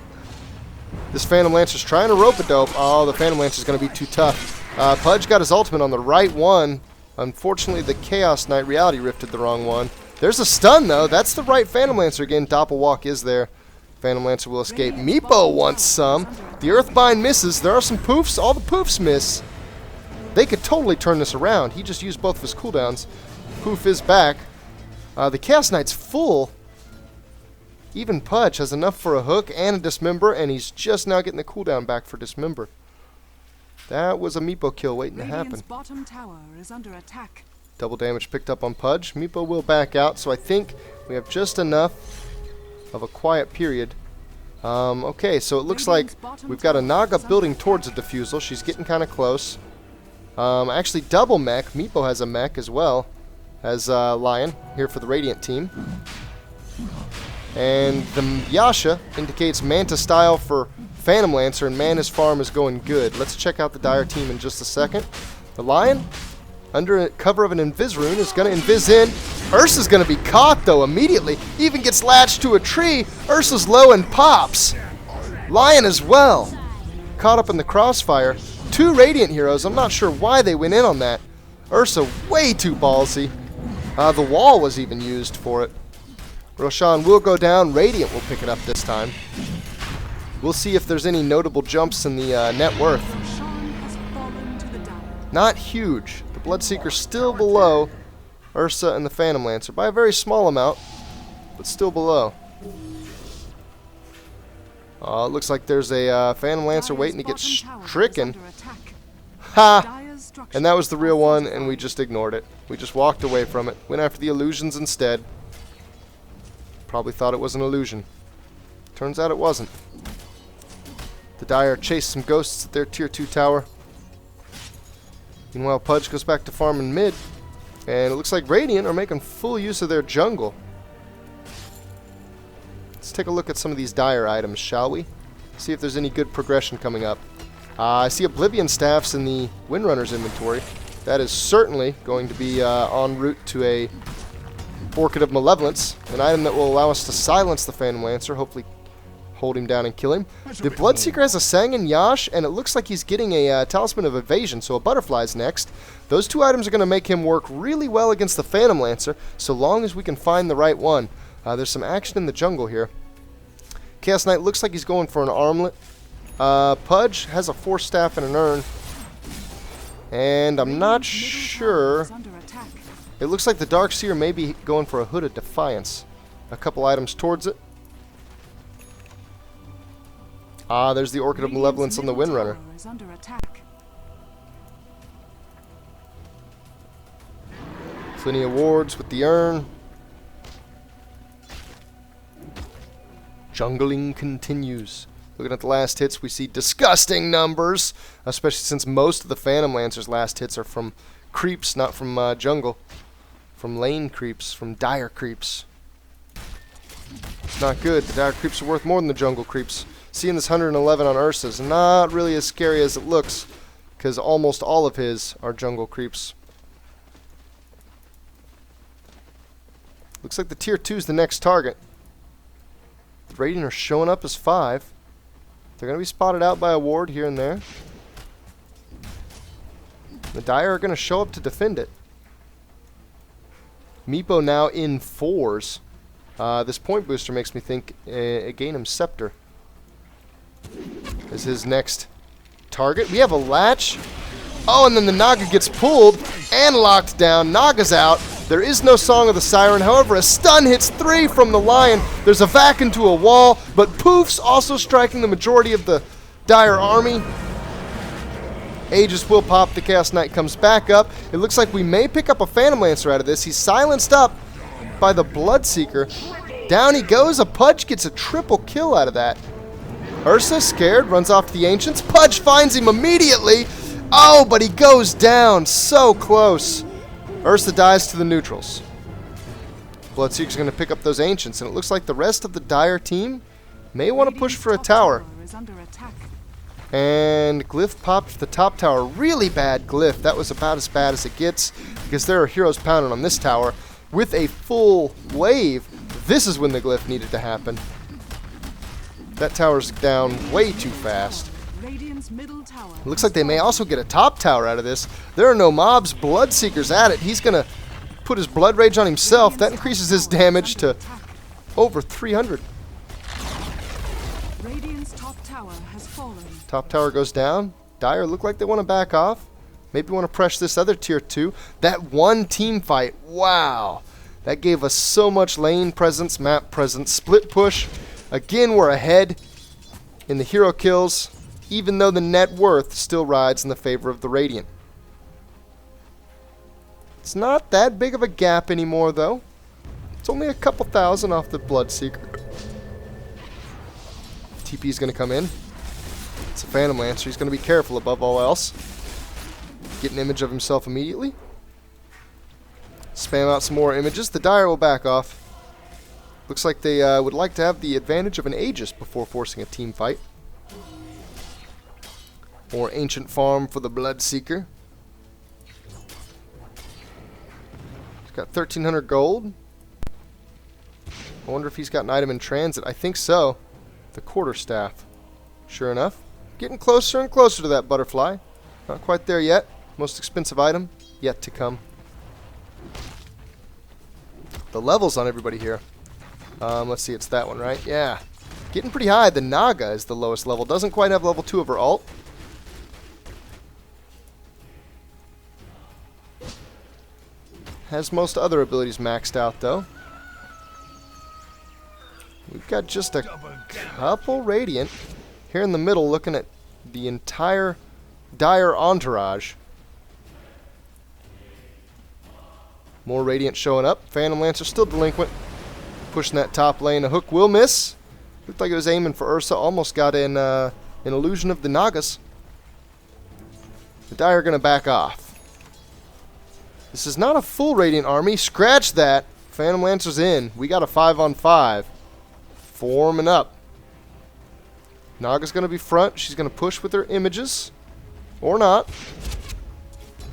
This Phantom Lancer's trying to rope-a-dope. Oh, the Phantom Lancer's going to be too tough. Pudge got his ultimate on the right one. Unfortunately, the Chaos Knight reality rifted the wrong one. There's a stun, though. That's the right Phantom Lancer again. Doppelwalk is there. Phantom Lancer will escape. Meepo wants some. The Earthbind misses. There are some poofs. All the poofs miss. They could totally turn this around. He just used both of his cooldowns. Poof is back. The Chaos Knight's full. Even Pudge has enough for a hook and a dismember, and he's just now getting the cooldown back for dismember. That was a Meepo kill waiting to happen. Bottom tower is under attack. Double damage picked up on Pudge. Meepo will back out, so I think we have just enough of a quiet period. Okay, so it looks like we've got a Naga building towards a defusal. She's getting kind of close. Actually, double mech. Meepo has a mech as well as Lion here for the Radiant team. And the Yasha indicates Manta style for Phantom Lancer, and man, his farm is going good. Let's check out the Dire team in just a second. The Lion, under cover of an Invis rune, is going to Invis in. Ursa's going to be caught, though, immediately. Even gets latched to a tree. Ursa's low and pops. Lion as well. Caught up in the crossfire. 2 Radiant heroes. I'm not sure why they went in on that. Ursa way too ballsy. The wall was even used for it. Roshan will go down. Radiant will pick it up this time. We'll see if there's any notable jumps in the net worth. Not huge. The Bloodseeker's still below Ursa and the Phantom Lancer by a very small amount, but still below. It looks like there's a Phantom Lancer waiting to get stricken. Ha! And that was the real one, and we just ignored it. We just walked away from it. Went after the illusions instead. Probably thought it was an illusion. Turns out it wasn't. The Dire chased some ghosts at their tier 2 tower. Meanwhile, Pudge goes back to farming mid. And it looks like Radiant are making full use of their jungle. Let's take a look at some of these Dire items, shall we? See if there's any good progression coming up. I see Oblivion Staffs in the Windrunner's inventory. That is certainly going to be en route to a Orchid of Malevolence, an item that will allow us to silence the Phantom Lancer, hopefully hold him down and kill him. The Bloodseeker has a Sang and Yash, and it looks like he's getting a Talisman of Evasion, so a Butterfly's next. Those 2 items are going to make him work really well against the Phantom Lancer, so long as we can find the right one. There's some action in the jungle here. Chaos Knight looks like he's going for an armlet. Pudge has a force staff and an urn. And I'm not sure. It looks like the Darkseer may be going for a Hood of Defiance. A couple items towards it. There's the Orchid of Malevolence on the Windrunner. Plenty of wards with the urn. Jungling continues. Looking at the last hits, we see disgusting numbers, especially since most of the Phantom Lancer's last hits are from creeps, not from jungle. From lane creeps, from dire creeps. It's not good. The dire creeps are worth more than the jungle creeps. Seeing this 111 on Ursa is not really as scary as it looks, because almost all of his are jungle creeps. Looks like the tier 2 is the next target. The Radiant are showing up as 5. They're going to be spotted out by a ward here and there. The Dire are going to show up to defend it. Meepo now in 4s. This point booster makes me think Aghanim Scepter is his next target. We have a latch. Oh, and then the Naga gets pulled and locked down. Naga's out. There is no Song of the Siren. However, a stun hits 3 from the Lion. There's a vac into a wall, but Poof's also striking the majority of the Dire army. Aegis will pop. The Chaos Knight comes back up. It looks like we may pick up a Phantom Lancer out of this. He's silenced up by the Bloodseeker. Down he goes. A Pudge gets a triple kill out of that. Ursa, scared, runs off to the Ancients. Pudge finds him immediately. Oh, but he goes down. So close. Ursa dies to the neutrals. Bloodseeker's going to pick up those Ancients, and it looks like the rest of the Dire team may want to push for a tower. And Glyph popped the top tower. Really bad Glyph. That was about as bad as it gets, because there are heroes pounding on this tower. With a full wave, this is when the Glyph needed to happen. That tower's down way too fast. It looks like they may also get a top tower out of this. There are no mobs. Bloodseeker's at it. He's going to put his Blood Rage on himself. That increases his damage to over 300. Radiant's top tower has fallen. Top tower goes down. Dire look like they want to back off. Maybe want to press this other tier 2. That one team fight. Wow. That gave us so much lane presence, map presence, split push. Again, we're ahead in the hero kills, even though the net worth still rides in the favor of the Radiant. It's not that big of a gap anymore, though. It's only a couple thousand off the Bloodseeker. TP's going to come in. It's a Phantom Lancer. He's going to be careful above all else. Get an image of himself immediately. Spam out some more images. The Dire will back off. Looks like they would like to have the advantage of an Aegis before forcing a team fight. More Ancient Farm for the Bloodseeker. He's got 1,300 gold. I wonder if he's got an item in transit. I think so. The Quarterstaff. Sure enough. Getting closer and closer to that butterfly. Not quite there yet. Most expensive item yet to come. The levels on everybody here. Let's see, it's that one, right? Yeah. Getting pretty high. The Naga is the lowest level. Doesn't quite have level 2 of her ult. Has most other abilities maxed out, though. We've got just a couple Radiant here in the middle looking at the entire Dire entourage. More Radiant showing up. Phantom Lancer still delinquent. Pushing that top lane. A hook will miss. Looked like it was aiming for Ursa. Almost got in an illusion of the Nagas. The Dire are going to back off. This is not a full Radiant army. Scratch that. Phantom Lancer's in. We got a 5-on-5. Forming up. Naga's going to be front. She's going to push with her images. Or not.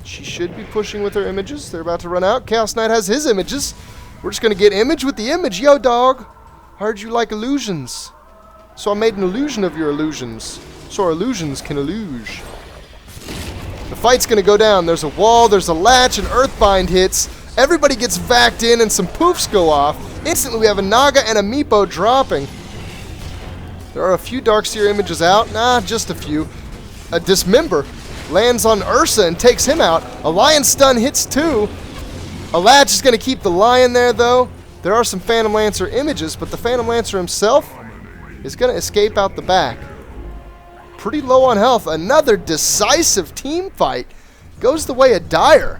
She should be pushing with her images. They're about to run out. Chaos Knight has his images. We're just going to get image with the image. Yo, dog. Heard you like illusions. So I made an illusion of your illusions. So our illusions can illuge. The fight's going to go down. There's a wall. There's a latch. And Earthbind hits. Everybody gets vacked in and some poofs go off. Instantly we have a Naga and a Meepo dropping. There are a few Darkseer images out. Nah, just a few. A Dismember lands on Ursa and takes him out. A Lion Stun hits 2. A Latch is going to keep the Lion there, though. There are some Phantom Lancer images, but the Phantom Lancer himself is going to escape out the back. Pretty low on health. Another decisive team fight goes the way of Dire.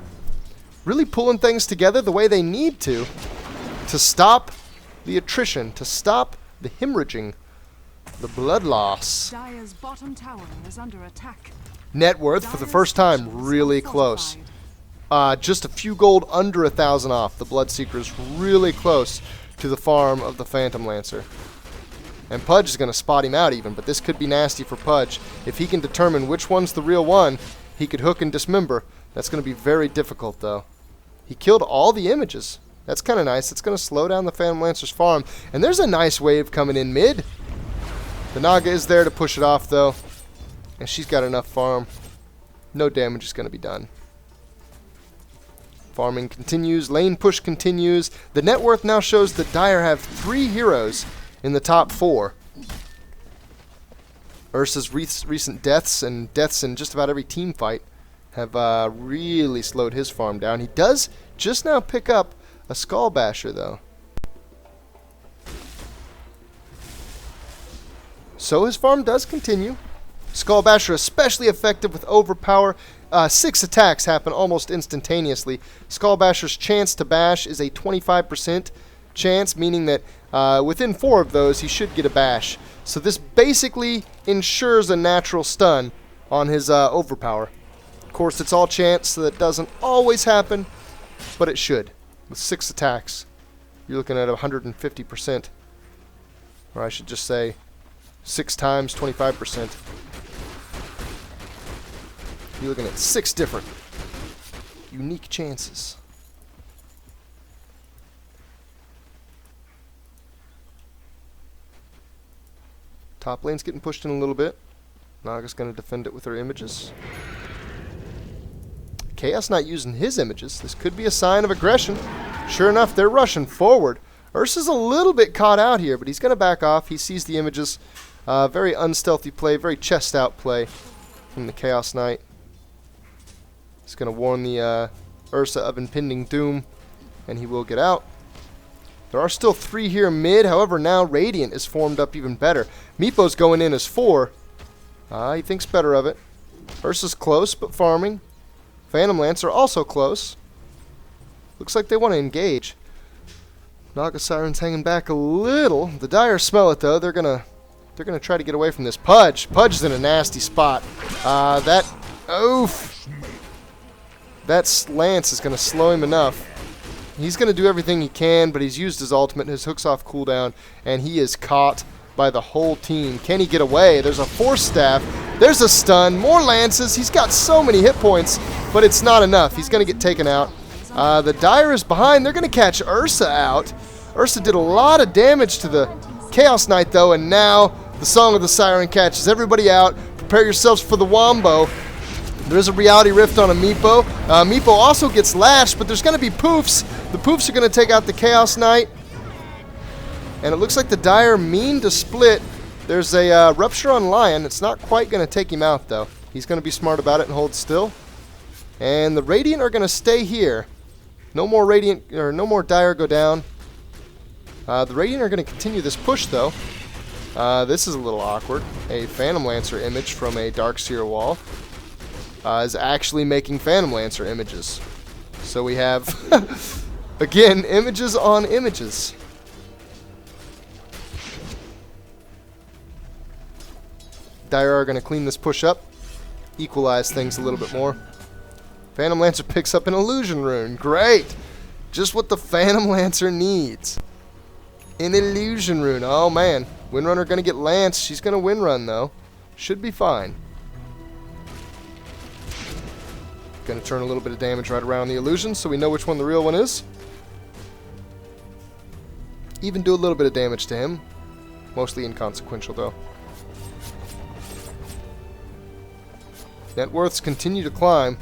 Really pulling things together the way they need to stop the attrition, to stop the hemorrhaging, the blood loss. Dire's bottom tower is under attack. Net worth for the first time really close. Just a few gold under 1,000 off. The Bloodseeker's really close to the farm of the Phantom Lancer. And Pudge is going to spot him out even, but this could be nasty for Pudge. If he can determine which one's the real one, he could hook and dismember. That's going to be very difficult, though. He killed all the images. That's kind of nice. It's going to slow down the Phantom Lancer's farm. And there's a nice wave coming in mid. The Naga is there to push it off, though. And she's got enough farm. No damage is going to be done. Farming continues. Lane push continues. The net worth now shows that Dire have 3 heroes in the top 4. Ursa's recent deaths and deaths in just about every team fight have really slowed his farm down. He does just now pick up a Skull Basher, though. So his farm does continue. Skull Basher especially effective with Overpower. 6 attacks happen almost instantaneously. Skull Basher's chance to bash is a 25% chance, meaning that within 4 of those he should get a bash. So this basically ensures a natural stun on his Overpower. Of course, it's all chance, so that doesn't always happen, but it should. With 6 attacks, you're looking at 150%. Or I should just say 6 times 25%. You're looking at 6 different unique chances. Top lane's getting pushed in a little bit. Naga's going to defend it with her images. Chaos not using his images. This could be a sign of aggression. Sure enough, they're rushing forward. Ursa's a little bit caught out here, but he's going to back off. He sees the images. Very unstealthy play, very chest out play from the Chaos Knight. He's going to warn the Ursa of impending doom, and he will get out. There are still 3 here mid. However, now Radiant is formed up even better. Meepo's going in as 4. He thinks better of it. Ursa's close, but farming. Phantom Lancer also close. Looks like they want to engage. Naga Siren's hanging back a little. The Dire smell it, though. They're gonna try to get away from this. Pudge is in a nasty spot. Oof. That Lance is going to slow him enough. He's going to do everything he can, but he's used his ultimate. His hook's off cooldown, and he is caught by the whole team. Can he get away? There's a Force Staff. There's a stun. More Lances. He's got so many hit points, but it's not enough. He's going to get taken out. The Dire is behind. They're going to catch Ursa out. Ursa did a lot of damage to the Chaos Knight, though, and now the Song of the Siren catches everybody out. Prepare yourselves for the Wombo. There's a Reality Rift on a Meepo. Meepo also gets lashed, but there's going to be poofs. The poofs are going to take out the Chaos Knight. And it looks like the Dire mean to split. There's a Rupture on Lion. It's not quite going to take him out, though. He's going to be smart about it and hold still. And the Radiant are going to stay here. No more Radiant, or no more Dire go down. The Radiant are going to continue this push, though. This is a little awkward. A Phantom Lancer image from a Darkseer wall is actually making Phantom Lancer images. So we have, again, images on images. Dire are going to clean this push up, equalize things a little bit more. Phantom Lancer picks up an Illusion Rune. Great! Just what the Phantom Lancer needs. An Illusion Rune. Oh, man. Windrunner going to get Lance. She's going to Windrun, though. Should be fine. Going to turn a little bit of damage right around the illusion so we know which one the real one is. Even do a little bit of damage to him. Mostly inconsequential, though. Net worths continue to climb.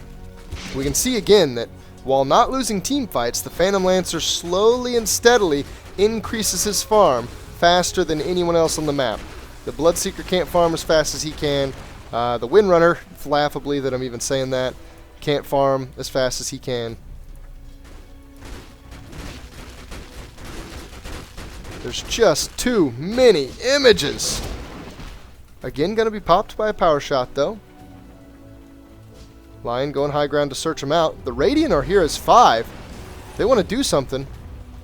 We can see again that While not losing team fights, the Phantom Lancer slowly and steadily increases his farm faster than anyone else on the map. The Bloodseeker can't farm as fast as he can. The Windrunner, it's laughably that I'm even saying that, can't farm as fast as he can. There's just too many images. Again, going to be popped by a power shot, though. Lion going high ground to search him out. The Radiant are here as 5. They want to do something.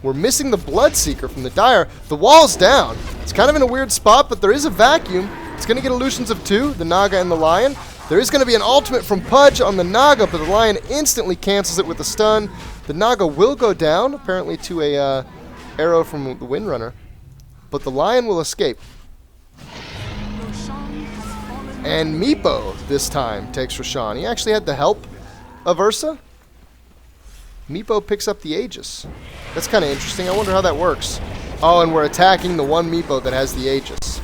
We're missing the Bloodseeker from the Dire. The wall's down. It's kind of in a weird spot, but there is a vacuum. It's going to get illusions of 2, the Naga and the Lion. There is going to be an ultimate from Pudge on the Naga, but the Lion instantly cancels it with a stun. The Naga will go down, apparently to a arrow from the Windrunner. But the Lion will escape. And Meepo, this time, takes Roshan. He actually had the help of Ursa. Meepo picks up the Aegis. That's kind of interesting. I wonder how that works. Oh, and we're attacking the one Meepo that has the Aegis.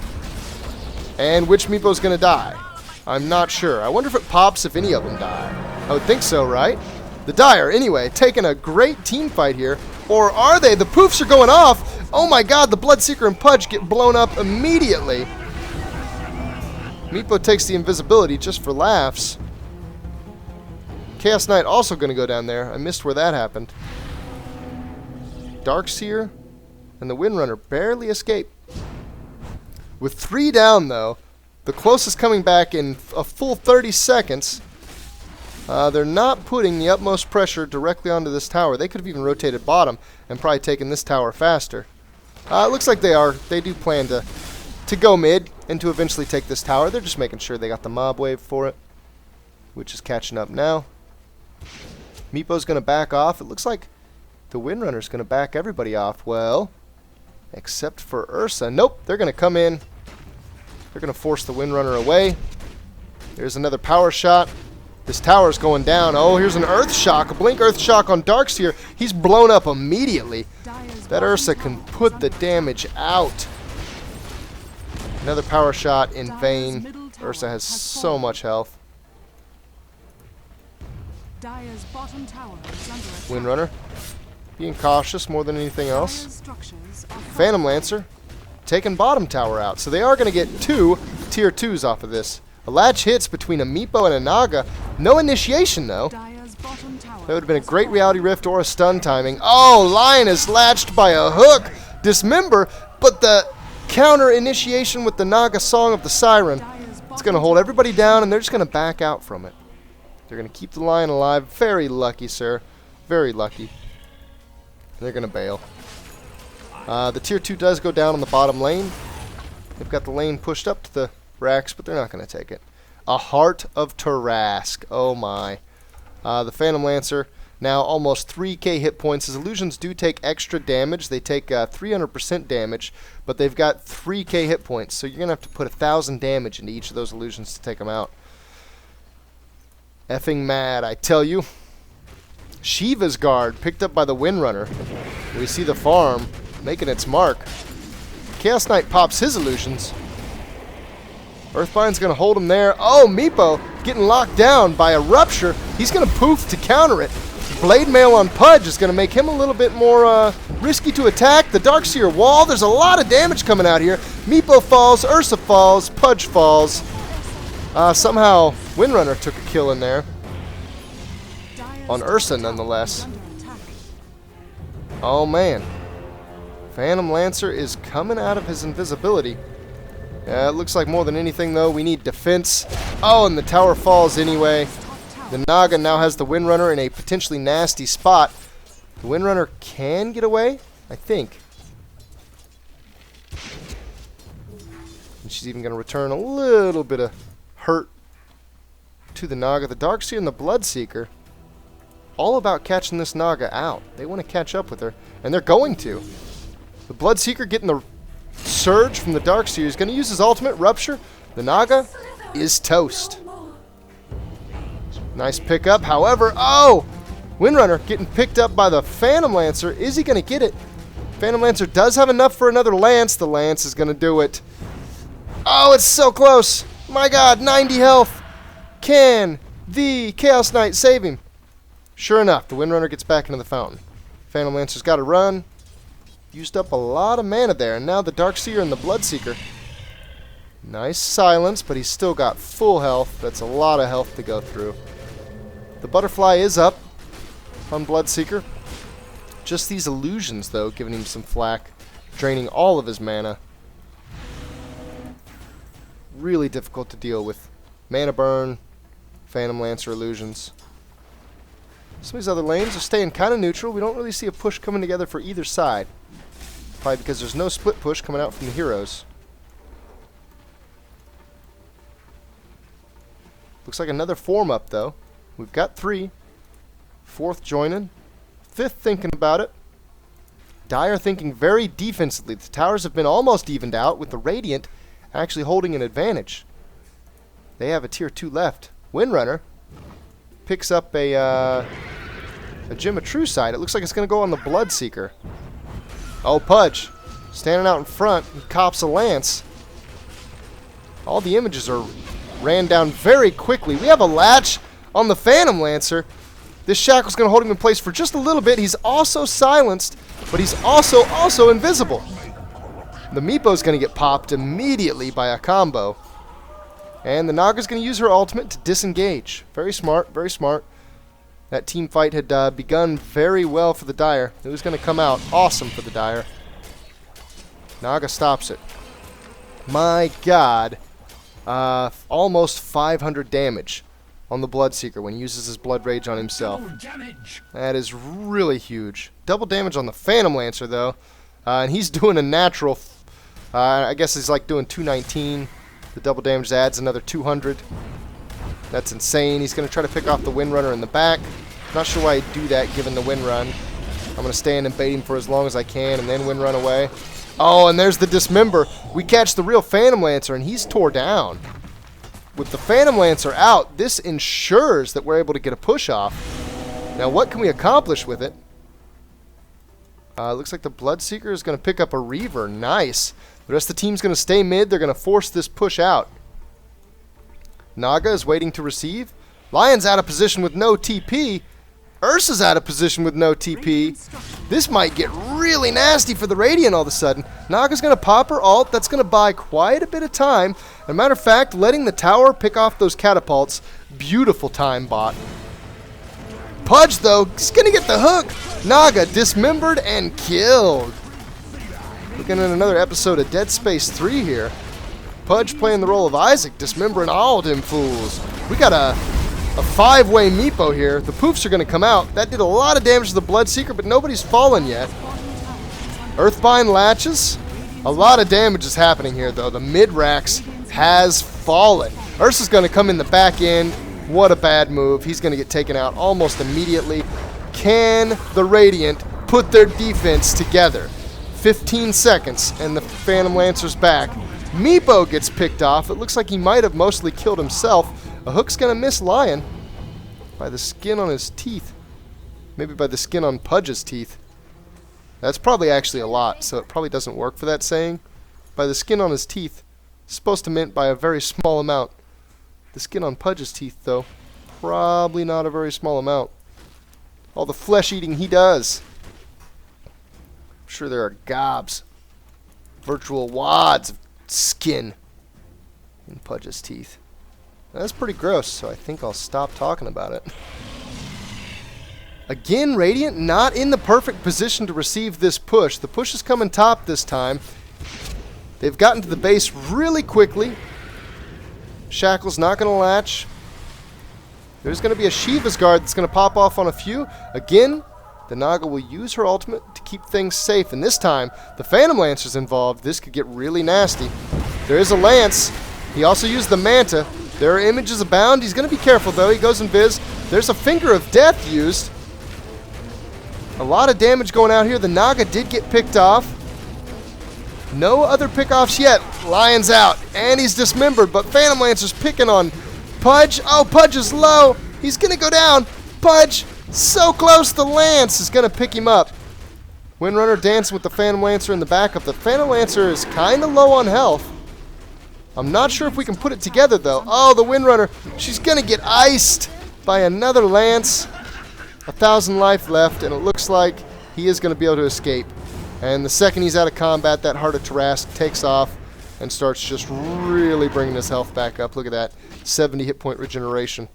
And which Meepo's going to die? I'm not sure. I wonder if it pops if any of them die. I would think so, right? The Dire, anyway, taking a great team fight here. Or are they? The poofs are going off. Oh my god, the Bloodseeker and Pudge get blown up immediately. Meepo takes the invisibility just for laughs. Chaos Knight also going to go down there. I missed where that happened. Darkseer and the Windrunner barely escape. With 3 down, though, the closest coming back in a full 30 seconds, they're not putting the utmost pressure directly onto this tower. They could have even rotated bottom and probably taken this tower faster. It looks like they are. They do plan to go mid and to eventually take this tower. They're just making sure they got the mob wave for it, which is catching up now. Meepo's going to back off. It looks like the Windrunner's going to back everybody off. Well, except for Ursa. Nope, they're going to come in. They're going to force the Windrunner away. There's another power shot. This tower's going down. Oh, here's an Earth Shock. A Blink Earth Shock on Darkseer. He's blown up immediately. That Ursa can put the damage out. Another power shot in vain. Ursa has so much health. Windrunner being cautious more than anything else. Phantom Lancer taking bottom tower out. So they are going to get 2 tier 2s off of this. A latch hits between a Meepo and a Naga. No initiation, though. That would have been a great reality rift or a stun timing. Oh, Lion is latched by a hook. Dismember, but the counter initiation with the Naga Song of the Siren. It's going to hold everybody down, and they're just going to back out from it. They're going to keep the Lion alive. Very lucky, sir. Very lucky. They're going to bail. The tier 2 does go down on the bottom lane. They've got the lane pushed up to the racks, but they're not going to take it. A Heart of Tarask. Oh my. The Phantom Lancer, now almost 3k hit points. His illusions do take extra damage. They take 300% damage, but they've got 3k hit points, so you're going to have to put 1,000 damage into each of those illusions to take them out. Effing mad, I tell you. Shiva's Guard picked up by the Windrunner. We see the farm making its mark. Chaos Knight pops his illusions. Earthbind's going to hold him there. Oh, Meepo getting locked down by a Rupture. He's going to poof to counter it. Blade Mail on Pudge is going to make him a little bit more risky to attack. The Darkseer wall, there's a lot of damage coming out here. Meepo falls, Ursa falls, Pudge falls. Somehow Windrunner took a kill in there. On Ursa, nonetheless. Oh, man. Phantom Lancer is coming out of his invisibility. It looks like more than anything, though, we need defense. Oh, and the tower falls anyway. The Naga now has the Windrunner in a potentially nasty spot. The Windrunner can get away, I think. And she's even going to return a little bit of hurt to the Naga. The Darkseer and the Bloodseeker, all about catching this Naga out. They want to catch up with her, and they're going to. The Bloodseeker getting the surge from the Darkseer. He's going to use his ultimate Rupture. The Naga is toast. Nice pickup. However, oh! Windrunner getting picked up by the Phantom Lancer. Is he going to get it? Phantom Lancer does have enough for another Lance. The Lance is going to do it. Oh, it's so close. My god, 90 health. Can the Chaos Knight save him? Sure enough, the Windrunner gets back into the fountain. Phantom Lancer's got to run. Used up a lot of mana there, and now the Darkseer and the Bloodseeker. Nice silence, but he's still got full health. That's a lot of health to go through. The Butterfly is up on Bloodseeker. Just these illusions, though, giving him some flack, draining all of his mana. Really difficult to deal with. Mana burn, Phantom Lancer illusions. Some of these other lanes are staying kind of neutral. We don't really see a push coming together for either side. Probably because there's no split push coming out from the heroes. Looks like another form up, though. We've got 3. 4th joining. 5th thinking about it. Dire thinking very defensively. The towers have been almost evened out, with the Radiant actually holding an advantage. They have a tier 2 left. Windrunner picks up a Gem of True Sight. It looks like it's going to go on the Bloodseeker. Oh, Pudge standing out in front. He cops a lance. All the images are ran down very quickly. We have a latch on the Phantom Lancer. This shackle's going to hold him in place for just a little bit. He's also silenced, but he's also invisible. The Meepo's going to get popped immediately by a combo. And the Naga's going to use her ultimate to disengage. Very smart, very smart. That team fight had begun very well for the Dire. It was going to come out awesome for the Dire. Naga stops it. My god. Almost 500 damage on the Bloodseeker when he uses his Blood Rage on himself. That is really huge. Double damage on the Phantom Lancer, though. And he's doing a natural... I guess he's like doing 219. The double damage adds another 200. That's insane. He's going to try to pick off the Windrunner in the back. Not sure why he'd do that given the Windrun. I'm going to stand and bait him for as long as I can and then Windrun away. Oh, and there's the Dismember. We catch the real Phantom Lancer and he's tore down. With the Phantom Lancer out, this ensures that we're able to get a push off. Now, what can we accomplish with it? Looks like the Bloodseeker is going to pick up a Reaver. Nice. The rest of the team's going to stay mid. They're going to force this push out. Naga is waiting to receive. Lion's out of position with no TP. Ursa's out of position with no TP. This might get really nasty for the Radiant all of a sudden. Naga's going to pop her ult. That's going to buy quite a bit of time. As a matter of fact, letting the tower pick off those catapults. Beautiful time bot. Pudge, though, is going to get the hook. Naga dismembered and killed. Looking at another episode of Dead Space 3 here. Pudge playing the role of Isaac, dismembering all them fools. We got a 5-way Meepo here. The poofs are going to come out. That did a lot of damage to the Bloodseeker, but nobody's fallen yet. Earthbind latches. A lot of damage is happening here, though. The Midrax has fallen. Ursa's going to come in the back end. What a bad move. He's going to get taken out almost immediately. Can the Radiant put their defense together? 15 seconds, and the Phantom Lancer's back. Meepo gets picked off. It looks like he might have mostly killed himself. A hook's going to miss Lion by the skin on his teeth. Maybe by the skin on Pudge's teeth. That's probably actually a lot, so it probably doesn't work for that saying. By the skin on his teeth. It's supposed to mean by a very small amount. The skin on Pudge's teeth, though, probably not a very small amount. All the flesh eating he does. I'm sure there are gobs. Virtual wads of skin in Pudge's teeth. That's pretty gross, so I think I'll stop talking about it. Again, Radiant not in the perfect position to receive this push. The push is coming top this time. They've gotten to the base really quickly. Shackle's not going to latch. There's going to be a Shiva's Guard that's going to pop off on a few. Again, the Naga will use her ultimate to keep things safe. And this time, the Phantom Lancer's involved. This could get really nasty. There is a Lance. He also used the Manta. There are images abound. He's going to be careful, though. He goes invis. There's a Finger of Death used. A lot of damage going out here. The Naga did get picked off. No other pickoffs yet. Lion's out. And he's dismembered, but Phantom Lancer's picking on Pudge. Oh, Pudge is low. He's going to go down. Pudge, so close. The Lance is going to pick him up. Windrunner dancing with the Phantom Lancer in the backup. The Phantom Lancer is kind of low on health. I'm not sure if we can put it together, though. Oh, the Windrunner. She's going to get iced by another Lance. 1,000 life left, and it looks like he is going to be able to escape. And the second he's out of combat, that Heart of Tarrasque takes off and starts just really bringing his health back up. Look at that, 70 hit point regeneration.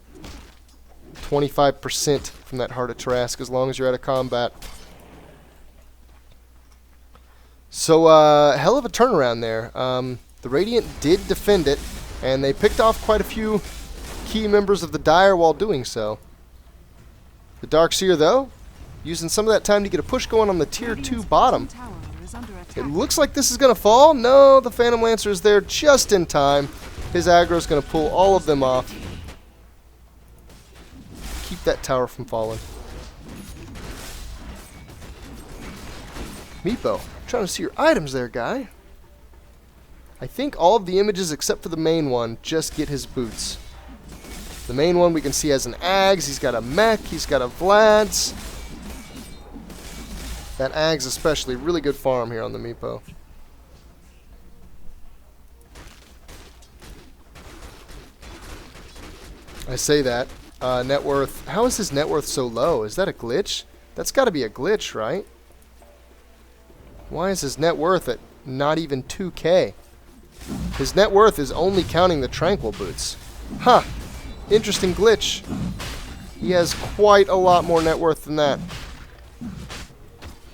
25% from that Heart of Tarrasque as long as you're out of combat. So, hell of a turnaround there. The Radiant did defend it, and they picked off quite a few key members of the Dire while doing so. The Darkseer, though, using some of that time to get a push going on the tier 2 bottom. It looks like this is going to fall. No, the Phantom Lancer is there just in time. His aggro is going to pull all of them off. Keep that tower from falling. Meepo, trying to see your items there, guy. I think all of the images except for the main one just get his boots. The main one we can see has an Ags, he's got a mech, he's got a Vlad's. That Ags especially, really good farm here on the Meepo. I say that. Net worth. How is his net worth so low? Is that a glitch? That's got to be a glitch, right? Why is his net worth at not even 2K? His net worth is only counting the Tranquil boots. Huh. Interesting glitch. He has quite a lot more net worth than that.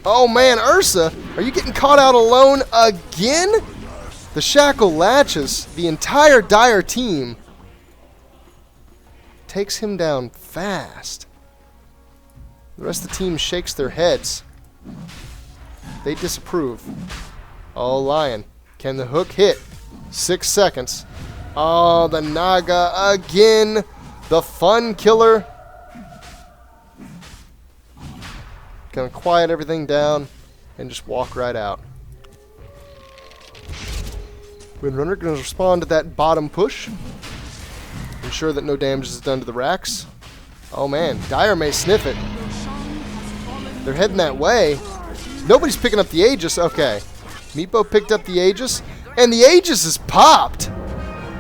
Oh man, Ursa! Are you getting caught out alone again? The shackle latches. The entire Dire team takes him down fast. The rest of the team shakes their heads. They disapprove. Oh, Lion. Can the hook hit? 6 seconds. Oh, the Naga again. The fun killer. Gonna quiet everything down and just walk right out. Windrunner gonna respond to that bottom push. Ensure that no damage is done to the racks. Oh man, Dire may sniff it. They're heading that way. Nobody's picking up the Aegis. Okay. Meepo picked up the Aegis. And the Aegis is popped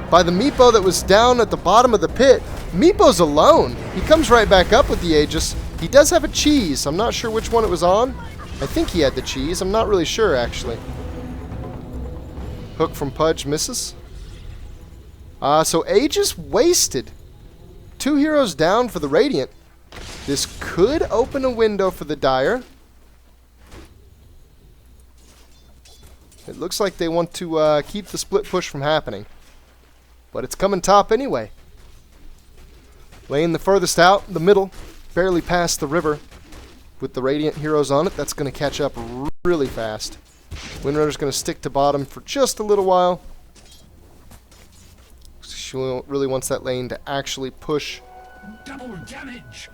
by the Meepo that was down at the bottom of the pit. Meepo's alone. He comes right back up with the Aegis. He does have a cheese. I'm not sure which one it was on. I think he had the cheese. I'm not really sure, actually. Hook from Pudge misses. So Aegis wasted. 2 heroes down for the Radiant. This could open a window for the Dire. It looks like they want to keep the split push from happening. But it's coming top anyway. Lane the furthest out, the middle, barely past the river. With the Radiant heroes on it, that's going to catch up really fast. Windrunner's going to stick to bottom for just a little while. She really wants that lane to actually push. Double damage.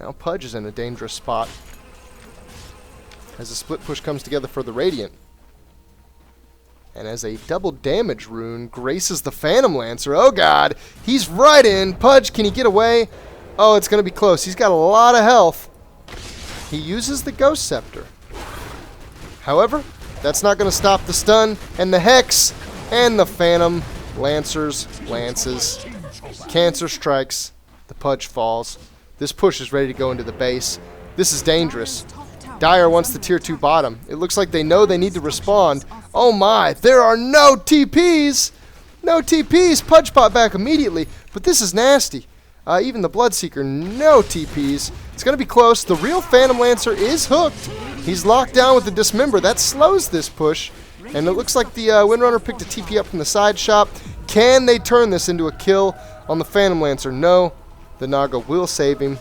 Now Pudge is in a dangerous spot as the split push comes together for the Radiant. And as a double damage rune graces the Phantom Lancer. Oh god, he's right in. Pudge, can he get away? Oh, it's going to be close. He's got a lot of health. He uses the Ghost Scepter. However, that's not going to stop the stun and the Hex and the Phantom Lancers lances. Cancer strikes. The Pudge falls. This push is ready to go into the base. This is dangerous. Dire wants the tier 2 bottom. It looks like they know they need to respond. Oh my, there are no TPs! No TPs! Pudge popped back immediately, but this is nasty. Even the Bloodseeker, no TPs. It's going to be close. The real Phantom Lancer is hooked. He's locked down with the Dismember. That slows this push. And it looks like the Windrunner picked a TP up from the side shop. Can they turn this into a kill on the Phantom Lancer? No. The Naga will save him.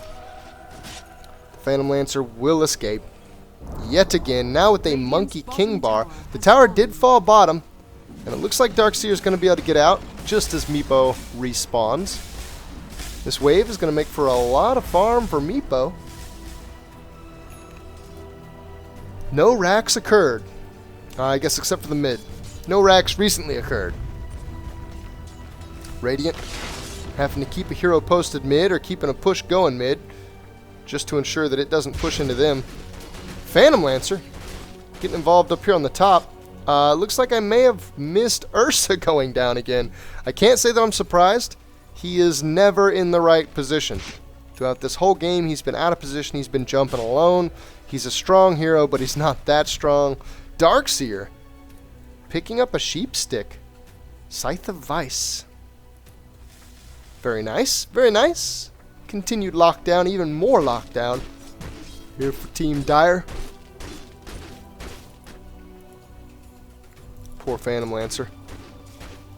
The Phantom Lancer will escape. Yet again, now with a Monkey King bar. The tower did fall bottom. And it looks like Darkseer is going to be able to get out just as Meepo respawns. This wave is going to make for a lot of farm for Meepo. No racks occurred. I guess except for the mid. No racks recently occurred. Radiant having to keep a hero posted mid or keeping a push going mid just to ensure that it doesn't push into them. Phantom Lancer getting involved up here on the top. Looks like I may have missed Ursa going down again. I can't say that I'm surprised. He is never in the right position. Throughout this whole game, he's been out of position. He's been jumping alone. He's a strong hero, but he's not that strong. Darkseer picking up a sheep stick. Scythe of Vice. Very nice. Very nice. Continued lockdown. Even more lockdown. Here for Team Dire. Poor Phantom Lancer.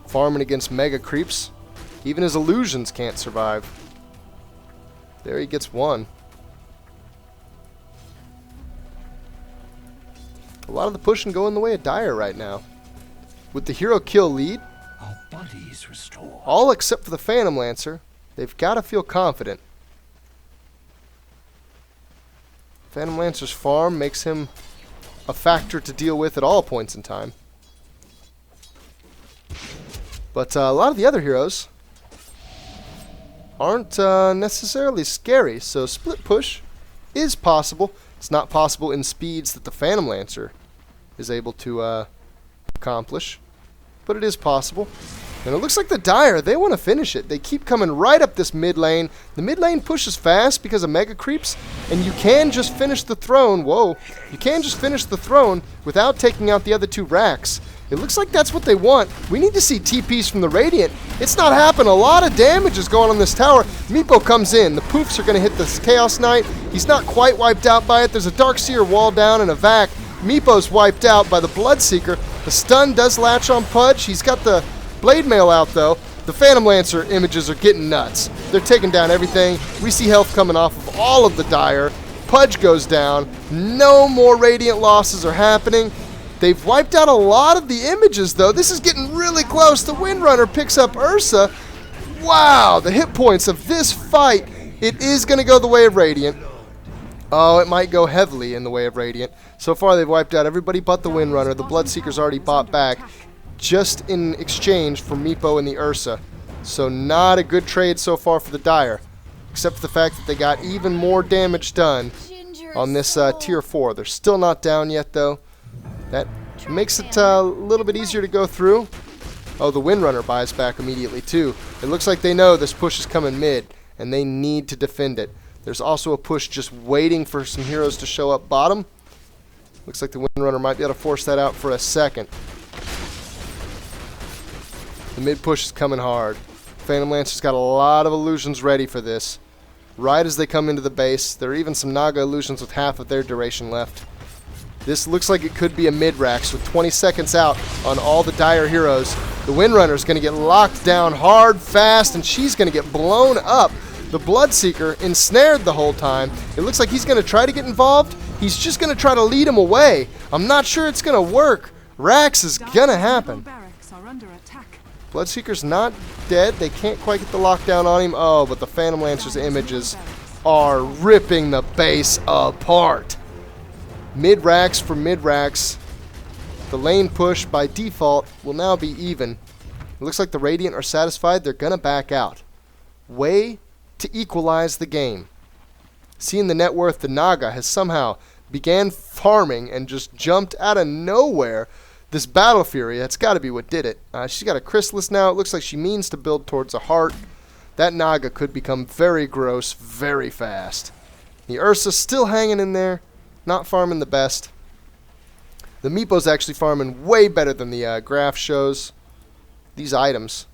Farming against mega creeps. Even his illusions can't survive. There he gets one. A lot of the pushing going the way of Dire right now. With the hero kill lead, Our bodies restored. all except for the Phantom Lancer, they've got to feel confident. Phantom Lancer's farm makes him a factor to deal with at all points in time. But a lot of the other heroes aren't necessarily scary, so split push is possible. It's not possible in speeds that the Phantom Lancer is able to accomplish, but it is possible. And it looks like the Dire, they want to finish it. They keep coming right up this mid lane. The mid lane pushes fast because of mega creeps, and you can just finish the throne. Whoa. You can just finish the throne without taking out the other two racks. It looks like that's what they want. We need to see TPs from the Radiant. It's not happening. A lot of damage is going on this tower. Meepo comes in. The poofs are going to hit this Chaos Knight. He's not quite wiped out by it. There's a Darkseer wall down and a Vac. Meepo's wiped out by the Bloodseeker. The stun does latch on Pudge. He's got the Blade Mail out, though. The Phantom Lancer images are getting nuts. They're taking down everything. We see health coming off of all of the Dire. Pudge goes down. No more Radiant losses are happening. They've wiped out a lot of the images, though. This is getting really close. The Windrunner picks up Ursa. Wow, the hit points of this fight. It is going to go the way of Radiant. Oh, it might go heavily in the way of Radiant. So far, they've wiped out everybody but the Windrunner. The Bloodseeker's already bought back, just in exchange for Meepo and the Ursa. So not a good trade so far for the Dire, except for the fact that they got even more damage done on this tier 4. They're still not down yet, though. That makes it a little bit easier to go through. Oh, the Windrunner buys back immediately, too. It looks like they know this push is coming mid, and they need to defend it. There's also a push just waiting for some heroes to show up bottom. Looks like the Windrunner might be able to force that out for a second. The mid push is coming hard. Phantom Lancer's got a lot of illusions ready for this. Right as they come into the base, there are even some Naga illusions with half of their duration left. This looks like it could be a mid-rax with 20 seconds out on all the Dire heroes. The Windrunner's going to get locked down hard, fast, and she's going to get blown up. The Bloodseeker ensnared the whole time. It looks like he's going to try to get involved. He's just going to try to lead him away. I'm not sure it's going to work. Rax is going to happen. Bloodseeker's not dead. They can't quite get the lockdown on him. Oh, but the Phantom Lancer's images are ripping the base apart. Mid-rax for mid-rax. The lane push by default will now be even. It looks like the Radiant are satisfied. They're going to back out. Way to equalize the game. Seeing the net worth, the Naga has somehow began farming and just jumped out of nowhere. This Battle Fury, that's got to be what did it. She's got a Chrysalis now. It looks like she means to build towards a heart. That Naga could become very gross very fast. The Ursa's still hanging in there. Not farming the best. The Meepo's actually farming way better than the graph shows. These items,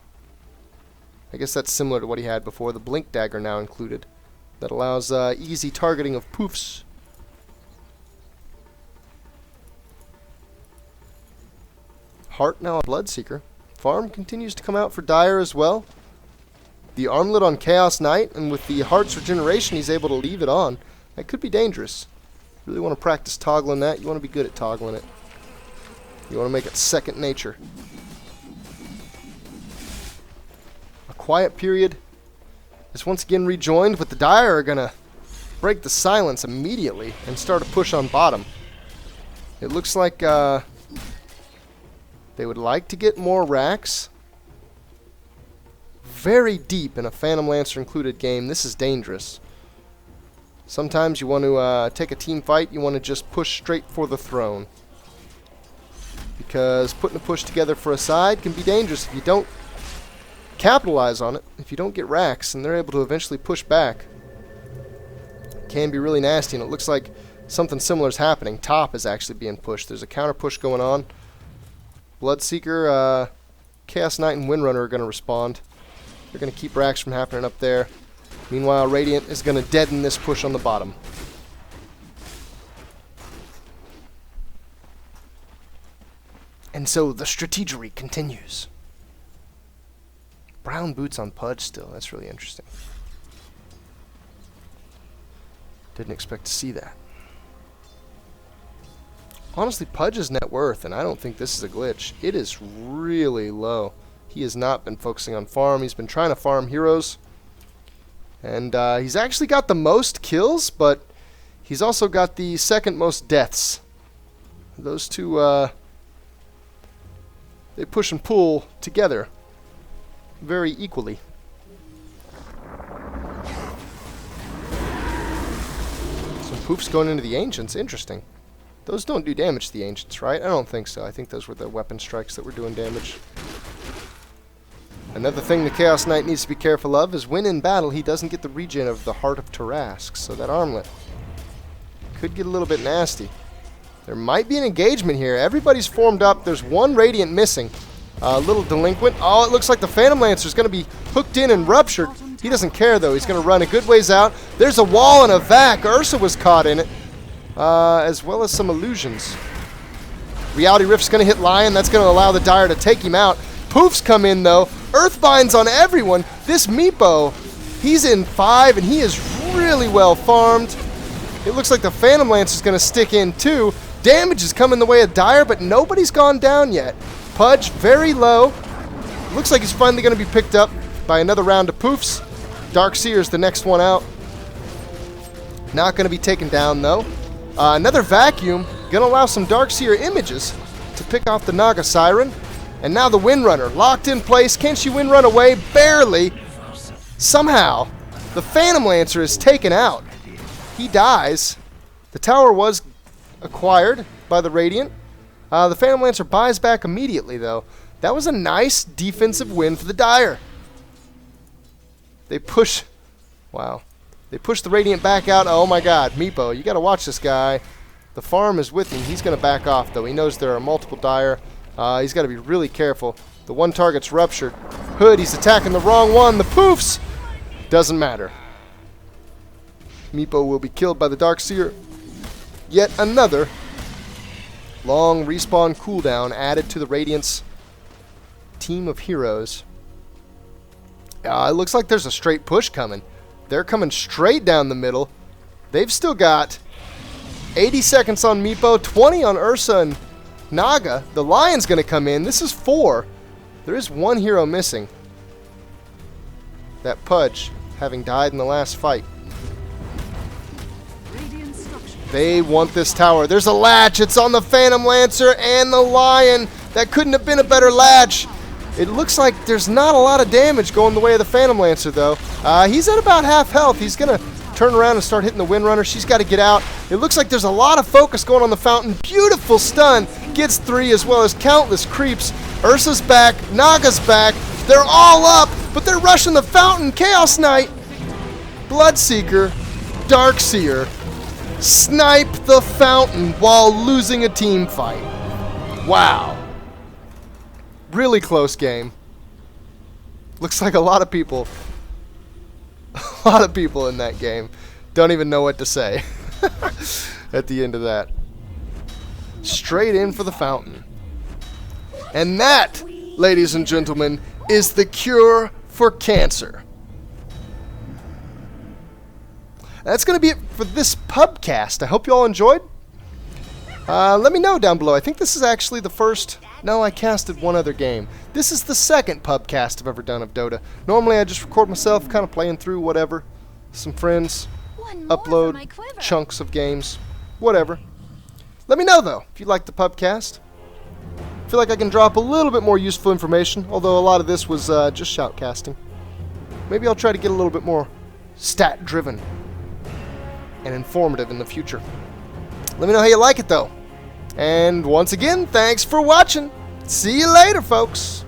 I guess that's similar to what he had before. The Blink Dagger now included. That allows easy targeting of poofs. Heart now a Bloodseeker. Farm continues to come out for Dire as well. The armlet on Chaos Knight, and with the Heart's regeneration, he's able to leave it on. That could be dangerous. Really want to practice toggling that. You want to be good at toggling it. You want to make it second nature. A quiet period is once again rejoined, but the Dire are going to break the silence immediately and start a push on bottom. It looks like they would like to get more racks. Very deep in a Phantom Lancer included game. This is dangerous. Sometimes you want to take a team fight, you want to just push straight for the throne. Because putting a push together for a side can be dangerous if you don't capitalize on it, if you don't get racks, and they're able to eventually push back, it can be really nasty, and it looks like something similar is happening. Top is actually being pushed. There's a counter push going on. Bloodseeker, Chaos Knight, and Windrunner are going to respond. They're going to keep racks from happening up there. Meanwhile, Radiant is going to deaden this push on the bottom. And so the strategery continues. Brown boots on Pudge still. That's really interesting. Didn't expect to see that. Honestly, Pudge's net worth, and I don't think this is a glitch, it is really low. He has not been focusing on farm. He's been trying to farm heroes. And he's actually got the most kills, but he's also got the second most deaths. Those two, they push and pull together very equally. Some poofs going into the Ancients. Interesting. Those don't do damage to the Ancients, right? I don't think so. I think those were the weapon strikes that were doing damage. Another thing the Chaos Knight needs to be careful of is when in battle he doesn't get the regen of the Heart of Tarask, so that armlet could get a little bit nasty. There might be an engagement here. Everybody's formed up. There's one Radiant missing. A little delinquent. Oh, it looks like the Phantom Lancer is going to be hooked in and ruptured. He doesn't care, though. He's going to run a good ways out. There's a wall and a vac. Ursa was caught in it, as well as some illusions. Reality Rift's going to hit Lion. That's going to allow the Dire to take him out. Poofs come in, though. Earthbinds on everyone. This Meepo, he's in 5, and he is really well farmed. It looks like the Phantom Lance is going to stick in, too. Damage is coming the way of Dire, but nobody's gone down yet. Pudge, very low. Looks like he's finally going to be picked up by another round of poofs. Darkseer's the next one out. Not going to be taken down, though. Another vacuum. Going to allow some Darkseer images to pick off the Naga Siren. And now the Windrunner, locked in place. Can she Windrun away? Barely. Somehow, the Phantom Lancer is taken out. He dies. The tower was acquired by the Radiant. The Phantom Lancer buys back immediately, though. That was a nice defensive win for the Dire. They push... Wow. They push the Radiant back out. Oh my god, Meepo, you gotta watch this guy. The farm is with him. He's gonna back off, though. He knows there are multiple Dire. He's got to be really careful. The one target's ruptured. Hood, he's attacking the wrong one. The poofs! Doesn't matter. Meepo will be killed by the Darkseer. Yet another long respawn cooldown added to the Radiant's team of heroes. It looks like there's a straight push coming. They're coming straight down the middle. They've still got 80 seconds on Meepo, 20 on Ursa and Naga. The Lion's going to come in. This is 4. There is one hero missing. That Pudge, having died in the last fight. They want this tower. There's a latch. It's on the Phantom Lancer and the Lion. That couldn't have been a better latch. It looks like there's not a lot of damage going the way of the Phantom Lancer, though. He's at about half health. He's going to turn around and start hitting the Windrunner. She's got to get out. It looks like there's a lot of focus going on the Fountain. Beautiful stun. Gets 3 as well as countless creeps. Ursa's back. Naga's back. They're all up, but they're rushing the Fountain. Chaos Knight, Bloodseeker, Darkseer snipe the Fountain while losing a team fight. Wow. Really close game. Looks like a lot of people in that game don't even know what to say at the end of that. Straight in for the Fountain. And that, ladies and gentlemen, is the cure for cancer. That's going to be it for this pubcast. I hope you all enjoyed. Let me know down below. I think this is actually the first... No, I casted one other game. This is the second pubcast I've ever done of Dota. Normally I just record myself kind of playing through whatever. Some friends. Upload chunks of games. Whatever. Let me know, though, if you like the pubcast. I feel like I can drop a little bit more useful information, although a lot of this was just shoutcasting. Maybe I'll try to get a little bit more stat-driven and informative in the future. Let me know how you like it, though. And once again, thanks for watching. See you later, folks.